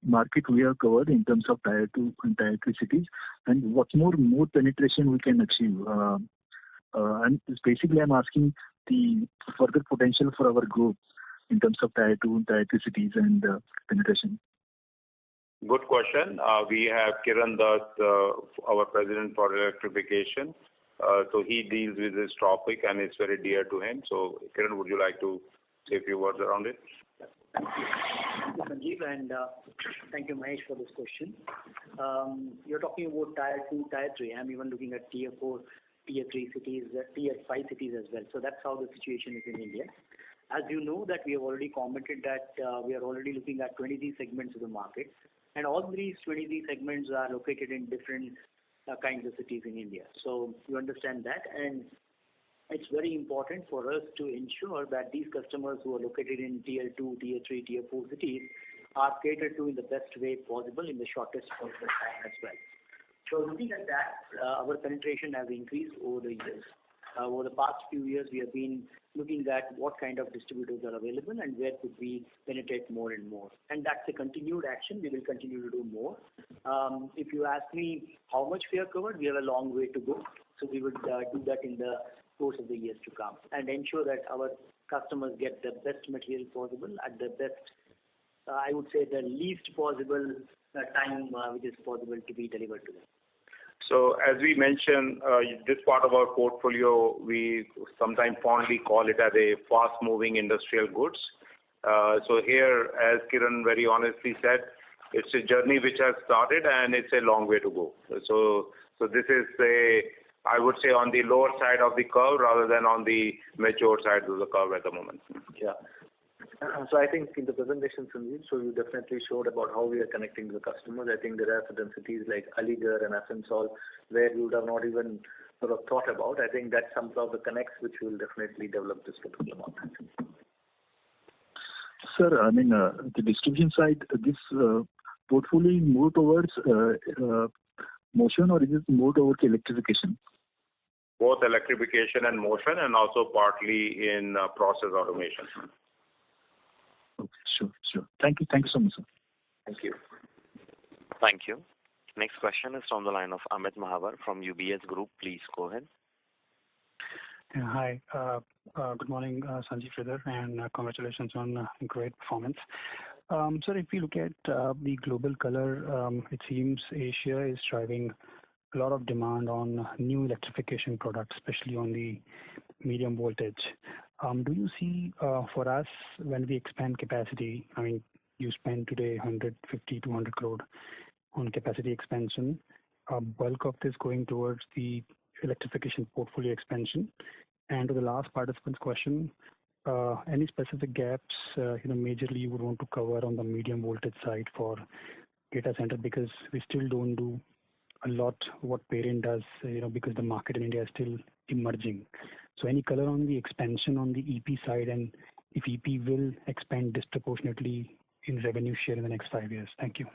market we have covered in terms of tier 2 and tier 3 cities, and what more penetration we can achieve? And basically I'm asking the further potential for our growth in terms of tier 2 and tier 3 cities and penetration. Good question. We have Kiran Das, our President for Electrification. So he deals with this topic and it's very dear to him. So Kiran, would you like to say a few words around it? Thank you, Sanjeev, and thank you, Mahesh, for this question. You're talking about tier 2, tier 3. I'm even looking at tier 4, tier 3 cities, tier 5 cities as well. So that's how the situation is in India. As you know that we have already commented that we are already looking at 23 segments of the market, and all these 23 segments are located in different kinds of cities in India. So you understand that, and it's very important for us to ensure that these customers who are located in tier 2, tier 3, tier 4 cities are catered to in the best way possible in the shortest possible time as well. So looking at that, our penetration has increased over the years. Over the past few years, we have been looking at what kind of distributors are available and where could we penetrate more and more. And that's a continued action. We will continue to do more. If you ask me how much we have covered, we have a long way to go. So we would do that in the course of the years to come and ensure that our customers get the best material possible at the best, I would say the least possible time which is possible to be delivered to them. So as we mentioned, this part of our portfolio, we sometimes fondly call it as a fast-moving industrial goods. So here, as Kiran very honestly said, it's a journey which has started and it's a long way to go. So this is I would say on the lower side of the curve rather than on the mature side of the curve at the moment. Yeah. So I think in the presentation, Sanjeev, so you definitely showed about how we are connecting the customers. I think there are certain cities like Aligarh and Asansol where you would have not even sort of thought about. I think that's some of the connects which we will definitely develop this particular market. Sir, I mean, the distribution side, this portfolio more towards motion, or is it more towards electrification? Both electrification and motion, and also partly in process automation. Okay, sure. Thank you so much, sir. Thank you. Thank you. Next question is from the line of Amit Mahawar from UBS Group. Please go ahead. Yeah, hi. Good morning, Sanjeev Sridhar, and congratulations on great performance. Sir, if we look at the global color, it seems Asia is driving a lot of demand on new electrification products, especially on the medium voltage. Do you see for us when we expand capacity, I mean, you spend today 150, 200 crore on capacity expansion, bulk of this going towards the electrification portfolio expansion? And to the last participant's question, any specific gaps, majorly you would want to cover on the medium voltage side for data center, because we still don't do a lot what parent does, because the market in India is still emerging. So any color on the expansion on the EP side, and if EP will expand disproportionately in revenue share in the next 5 years? Thank you.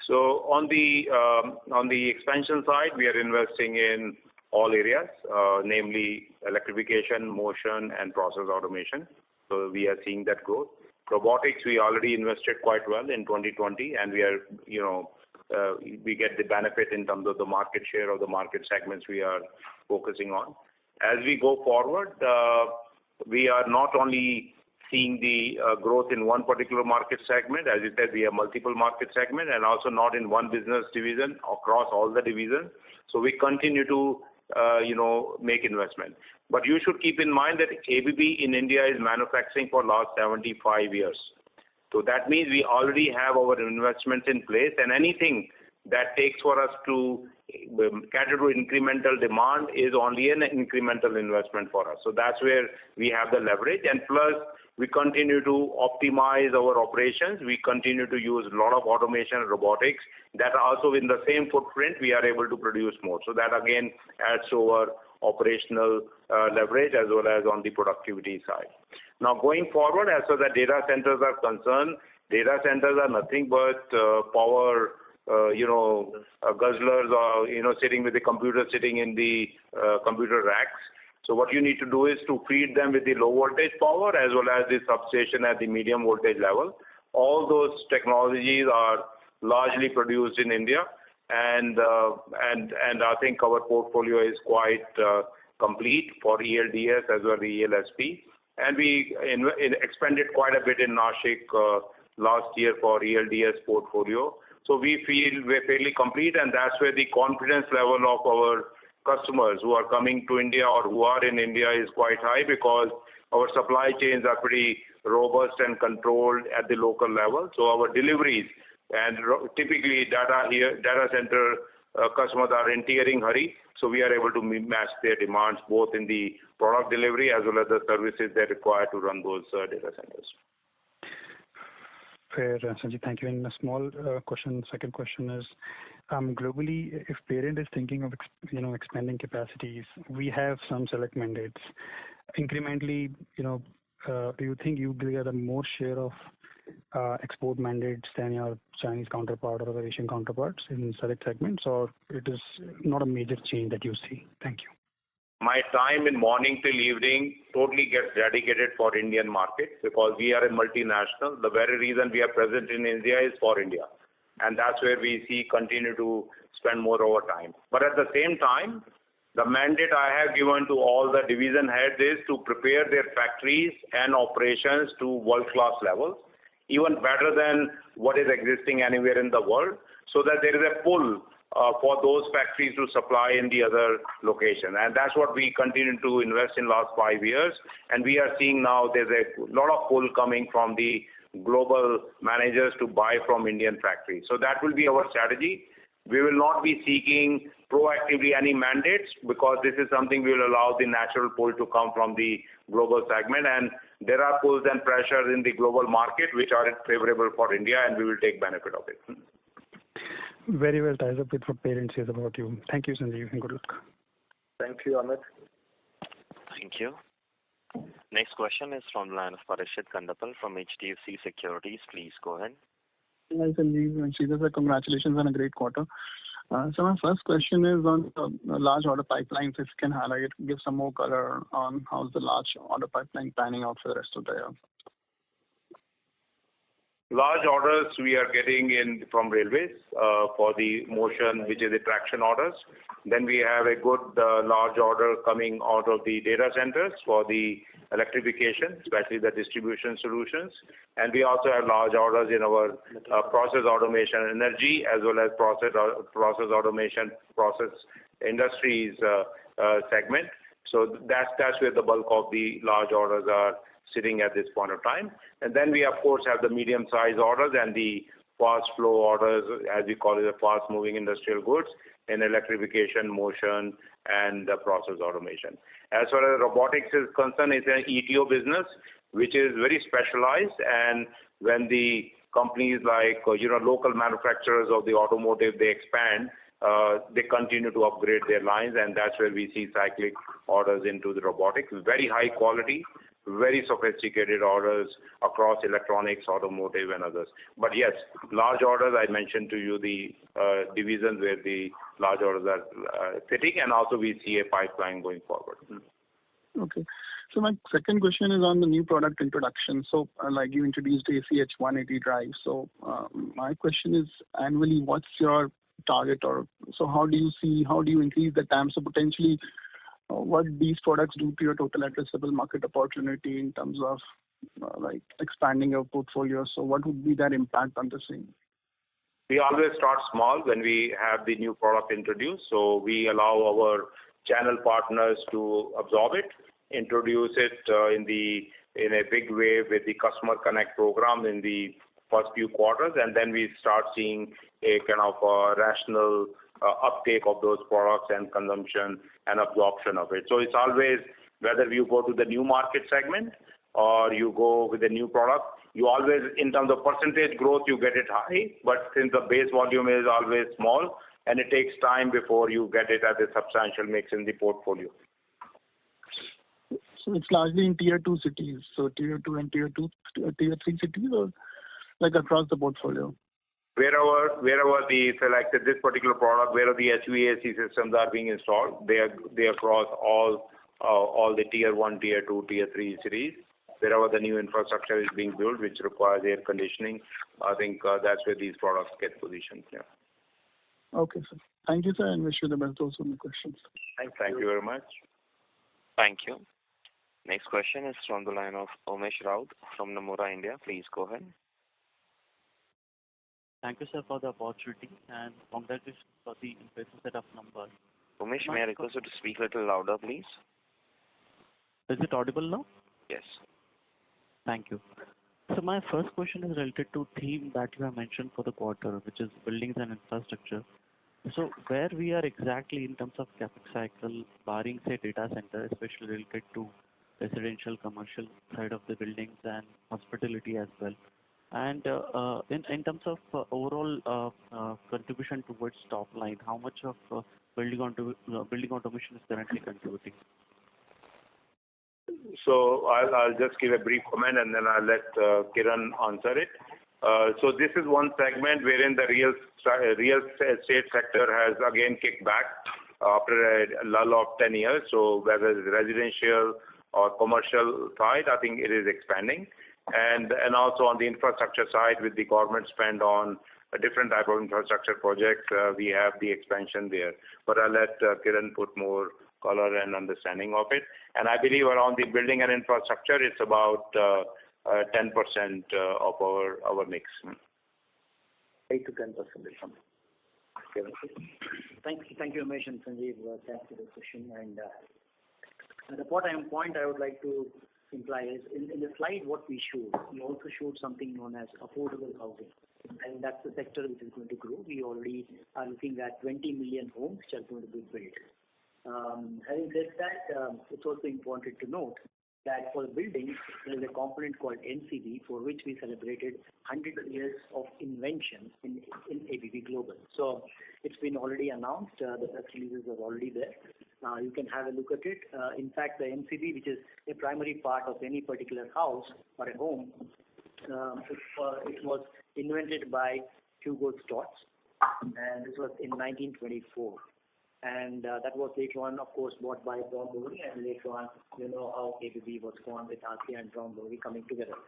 So on the expansion side, we are investing in all areas, namely electrification, motion, and process automation. So we are seeing that growth. Robotics, we already invested quite well in 2020, and we are, we get the benefit in terms of the market share of the market segments we are focusing on. As we go forward, we are not only seeing the growth in one particular market segment. As you said, we have multiple market segments, and also not in one business division, across all the divisions. So we continue to, make investment. But you should keep in mind that ABB in India is manufacturing for last 75 years. So that means we already have our investments in place, and anything that takes for us to cater to incremental demand is only an incremental investment for us. So that's where we have the leverage. And plus, we continue to optimize our operations. We continue to use a lot of automation and robotics. That also in the same footprint, we are able to produce more. So that again adds to our operational leverage as well as on the productivity side. Now going forward, as far as data centers are concerned, data centers are nothing but power guzzlers, or sitting with the computer sitting in the computer racks. So what you need to do is to feed them with the low voltage power as well as the substation at the medium voltage level. All those technologies are largely produced in India, and I think our portfolio is quite complete for ELDS as well as ELSP. And we expanded quite a bit in Nashik last year for ELDS portfolio. So we feel we're fairly complete, and that's where the confidence level of our customers who are coming to India or who are in India is quite high, because our supply chains are pretty robust and controlled at the local level. So our deliveries, and typically data center customers are in tearing hurry, so we are able to match their demands both in the product delivery as well as the services they require to run those data centers. Fair, Sanjeev. Thank you. And a small question. Second question is, globally, if parent is thinking of expanding capacities, we have some select mandates. Incrementally, do you think you get a more share of export mandates than your Chinese counterpart or other Asian counterparts in select segments, or it is not a major change that you see? Thank you. My time in morning till evening totally gets dedicated for Indian market, because we are a multinational. The very reason we are present in India is for India. And that's where we see continue to spend more of our time. But at the same time, the mandate I have given to all the division heads is to prepare their factories and operations to world-class levels, even better than what is existing anywhere in the world, so that there is a pull for those factories to supply in the other location. And that's what we continue to invest in last 5 years. And we are seeing now there's a lot of pull coming from the global managers to buy from Indian factories. So that will be our strategy. We will not be seeking proactively any mandates, because this is something we will allow the natural pull to come from the global segment. And there are pulls and pressures in the global market which are favorable for India, and we will take benefit of it. Very well ties up with what parents says about you. Thank you, Sanjeev, and good luck. Thank you, Amit. Thank you. Next question is from the line of Parishit Kandapal from HDFC Securities. Please go ahead. Hi, Sanjeev and Sridhar, sir. Congratulations on a great quarter. So my first question is on the large order pipelines. If you can highlight, give some more color on how's the large order pipeline panning out for the rest of the year. Large orders we are getting in from railways for the motion, which is the traction orders. Then we have a good large order coming out of the data centers for the electrification, especially the distribution solutions. And we also have large orders in our process automation energy, as well as process automation, process industries segment. So that's where the bulk of the large orders are sitting at this point of time. And then we, of course, have the medium-sized orders and the fast flow orders, as we call it, the fast-moving industrial goods in electrification, motion, and process automation. As far as robotics is concerned, it's an ETO business, which is very specialized. And when the companies like, local manufacturers of the automotive, they expand, they continue to upgrade their lines, and that's where we see cyclic orders into the robotics. Very high quality, very sophisticated orders across electronics, automotive, and others. But yes, large orders, I mentioned to you the divisions where the large orders are sitting, and also we see a pipeline going forward. Okay. So my second question is on the new product introduction. So like you introduced ACH 180 drive. So my question is annually, what's your target, or so how do you increase the TAM? So potentially, what these products do to your total addressable market opportunity in terms of like expanding your portfolio? So what would be that impact on the same? We always start small when we have the new product introduced. So we allow our channel partners to absorb it, introduce it in a big way with the Customer Connect program in the first few quarters, and then we start seeing a kind of rational uptake of those products and consumption and absorption of it. So it's always, whether you go to the new market segment or you go with a new product, you always, in terms of percentage growth, you get it high, but since the base volume is always small, and it takes time before you get it as a substantial mix in the portfolio. So it's largely in tier 2 cities, so tier 2 and tier 3 cities, or like across the portfolio? Wherever the selected this particular product, where the HVAC systems are being installed, they across all the tier 1, tier 2, tier 3 cities. Wherever the new infrastructure is being built, which requires air conditioning, I think that's where these products get positioned. Yeah. Okay, sir. Thank you, sir, and wish you the best. Those are my questions. Thank you very much. Thank you. Next question is from the line of Umesh Raut from Nomura, India. Please go ahead. Thank you, sir, for the opportunity, and congratulations for the impressive set of numbers. Umesh, may I request you to speak a little louder, please? Is it audible now? Yes. Thank you. So my first question is related to theme that you have mentioned for the quarter, which is buildings and infrastructure. So where we are exactly in terms of capex cycle, barring say data center, especially related to residential, commercial side of the buildings and hospitality as well. And in terms of overall contribution towards top line, how much of building automation is currently contributing? So I'll just give a brief comment and then I'll let Kiran answer it. So this is one segment wherein the real estate sector has again kicked back after a lull of 10 years. So whether it's residential or commercial side, I think it is expanding. And also on the infrastructure side, with the government spend on a different type of infrastructure projects, we have the expansion there. But I'll let Kiran put more color and understanding of it. And I believe around the building and infrastructure, it's about 10% of our mix. 8 to 10%. Thank you, Umesh and Sanjeev. Thanks for the question. And the point I would like to imply is in the slide what we showed, we also showed something known as affordable housing. And that's the sector which is going to grow. We already are looking at 20 million homes which are going to be built. Having said that, it's also important to note that for buildings, there is a component called NCB, for which we celebrated 100 years of invention in ABB Global. So it's been already announced. The press releases are already there. You can have a look at it. In fact, the NCB, which is a primary part of any particular house or a home, It was invented by Hugo Stotz, and this was in 1924. And that was later on, of course, bought by Brown Boveri, and later on, you know how ABB was formed with RCA and Brown Boveri coming together.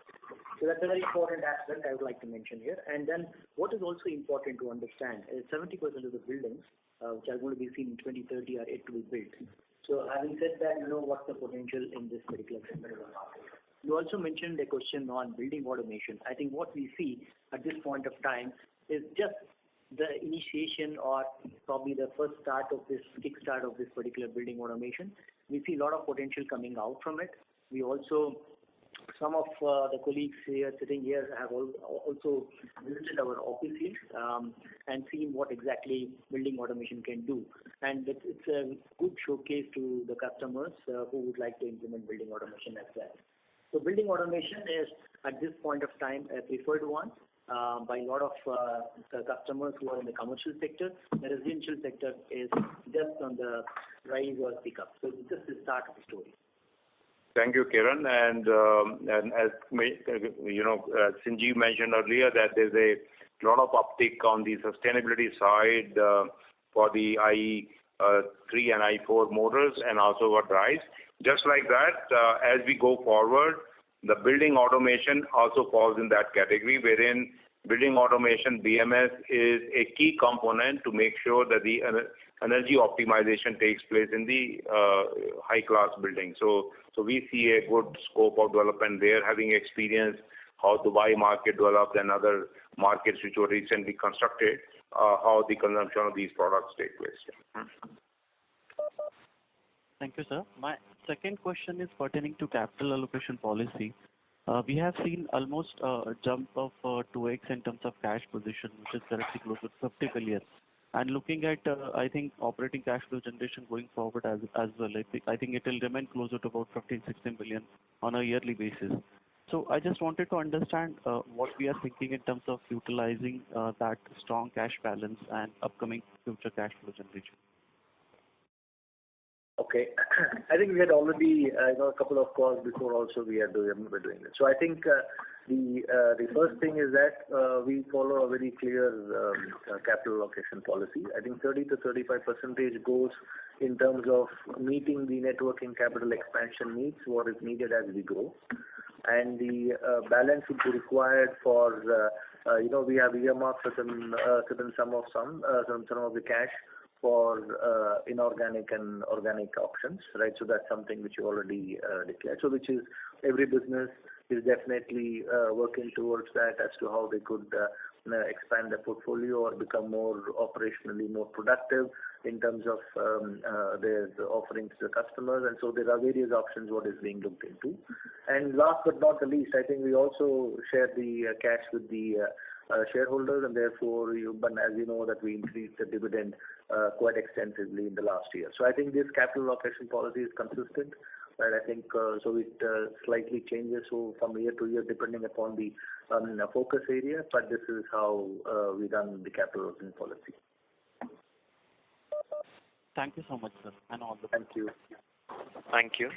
So that's a very important aspect I would like to mention here. And then what is also important to understand is 70% of the buildings which are going to be seen in 2030 are yet to be built. So having said that, you know what's the potential in this particular segment of the market. You also mentioned a question on building automation. I think what we see at this point of time is just the initiation or probably the first start of this kickstart of this particular building automation. We see a lot of potential coming out from it. We also, some of the colleagues here sitting here have also visited our office here and seen what exactly building automation can do. And it's a good showcase to the customers who would like to implement building automation as well. So building automation is at this point of time a preferred one by a lot of customers who are in the commercial sector. The residential sector is just on the rise or pickup. So it's just the start of the story. Thank you, Kiran. And as Sanjeev mentioned earlier, that there's a lot of uptick on the sustainability side for the IE3 and IE4 motors and also for drives. Just like that, as we go forward, the building automation also falls in that category, wherein building automation, BMS, is a key component to make sure that the energy optimization takes place in the high-class building. So we see a good scope of development there, having experienced how Dubai market developed and other markets which were recently constructed, how the consumption of these products take place. Thank you, sir. My second question is pertaining to capital allocation policy. We have seen almost a jump of 2x in terms of cash position, which is currently close to 50 billion. And looking at, I think, operating cash flow generation going forward as well, I think it will remain closer to about 15-16 billion on a yearly basis. So I just wanted to understand what we are thinking in terms of utilizing that strong cash balance and upcoming future cash flow generation. Okay. I think we had already, a couple of calls before also we are doing it. So I think the first thing is that we follow a very clear capital allocation policy. I think 30 to 35% goes in terms of meeting the net working capital expansion needs, what is needed as we grow. And the balance would be required for, we have earmarked certain sum of the cash for inorganic and organic options, right? So that's something which you already declared. So which is every business is definitely working towards that as to how they could expand their portfolio or become more operationally more productive in terms of their offerings to the customers. And so there are various options what is being looked into. And last but not the least, I think we also share the cash with the shareholders, and therefore, as you know, that we increased the dividend quite extensively in the last year. So I think this capital allocation policy is consistent, right? I think so it slightly changes from year to year depending upon the focus area, but this is how we run the capital allocation policy. Thank you so much, sir, and all the best. Thank you. Thank you.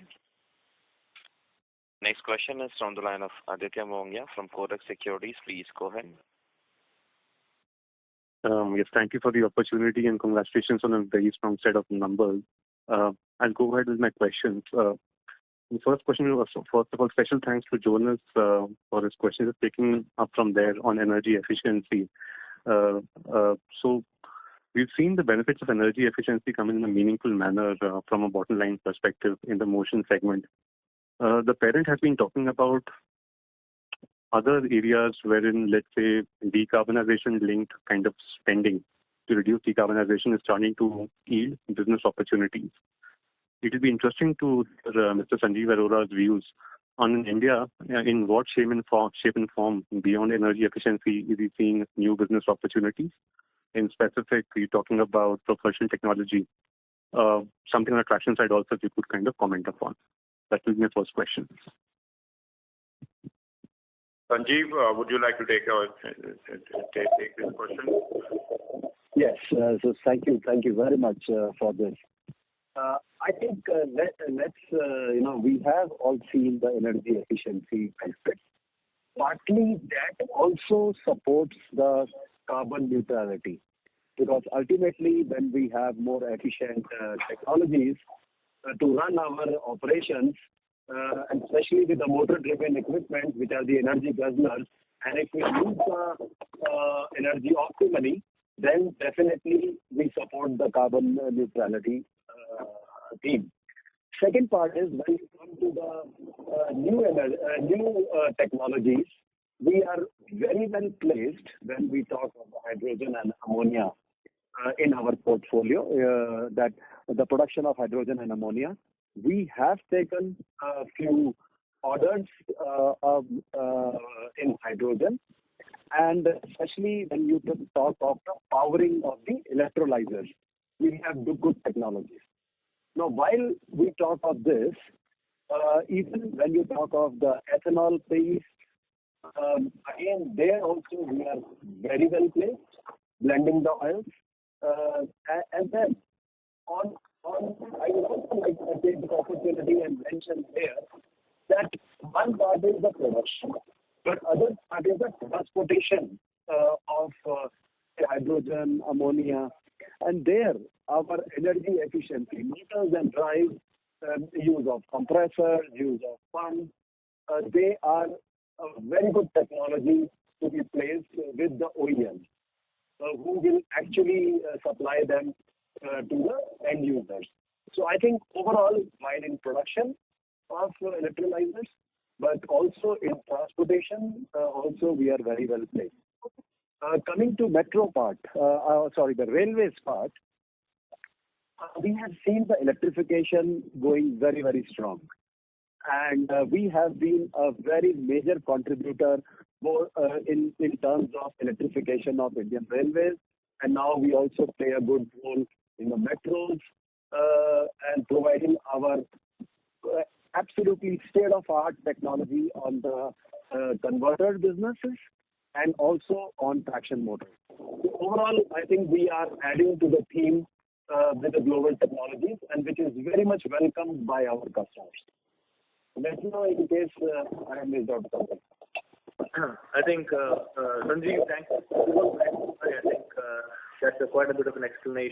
Next question is from the line of Aditya Mongia from Kotak Securities. Please go ahead. Yes, thank you for the opportunity and congratulations on a very strong set of numbers. I'll go ahead with my questions. The first question was, first of all, special thanks to Jonas for his question, just picking up from there on energy efficiency. So we've seen the benefits of energy efficiency come in a meaningful manner from a bottom line perspective in the motion segment. The parent has been talking about other areas wherein, let's say, decarbonization-linked kind of spending to reduce decarbonization is starting to yield business opportunities. It will be interesting to hear Mr. Sanjeev Arora's views on India, in what shape and form beyond energy efficiency is he seeing new business opportunities. In specific, you're talking about propulsion technology, something on the traction side also if you could kind of comment upon. That will be my first question. Sanjeev, would you like to take this question? Yes. So thank you very much for this. I think we have all seen the energy efficiency benefits. partly that also supports the carbon neutrality. Because ultimately, when we have more efficient technologies to run our operations, and especially with the motor-driven equipment, which are the energy guzzlers, and if we use the energy optimally, then definitely we support the carbon neutrality theme. Second part is when we come to the new technologies, we are very well placed when we talk of hydrogen and ammonia in our portfolio, that the production of hydrogen and ammonia. We have taken a few orders in hydrogen, and especially when you talk of the powering of the electrolyzers, we have good technologies. Now, while we talk of this, even when you talk of the ethanol piece, again, there also we are very well placed, blending the oils. And then I would also like to take this opportunity and mention here that one part is the production, but other part is the transportation of hydrogen, ammonia, and there our energy efficiency, motors and drives, use of compressors, use of pumps, they are a very good technology to be placed with the OEMs, who will actually supply them to the end users. So I think overall, while in production of electrolyzers, but also in transportation, also we are very well placed. Coming to the railways part, we have seen the electrification going very, very strong. And we have been a very major contributor more in terms of electrification of Indian railways. And now we also play a good role in the metros and providing our absolutely state-of-art technology on the converter businesses and also on traction motors. So overall, I think we are adding to the theme with the global technologies, and which is very much welcomed by our customers. Let me know in case I have missed out something. I think, Sanjeev, thanks. I think that's quite a bit of an explanation.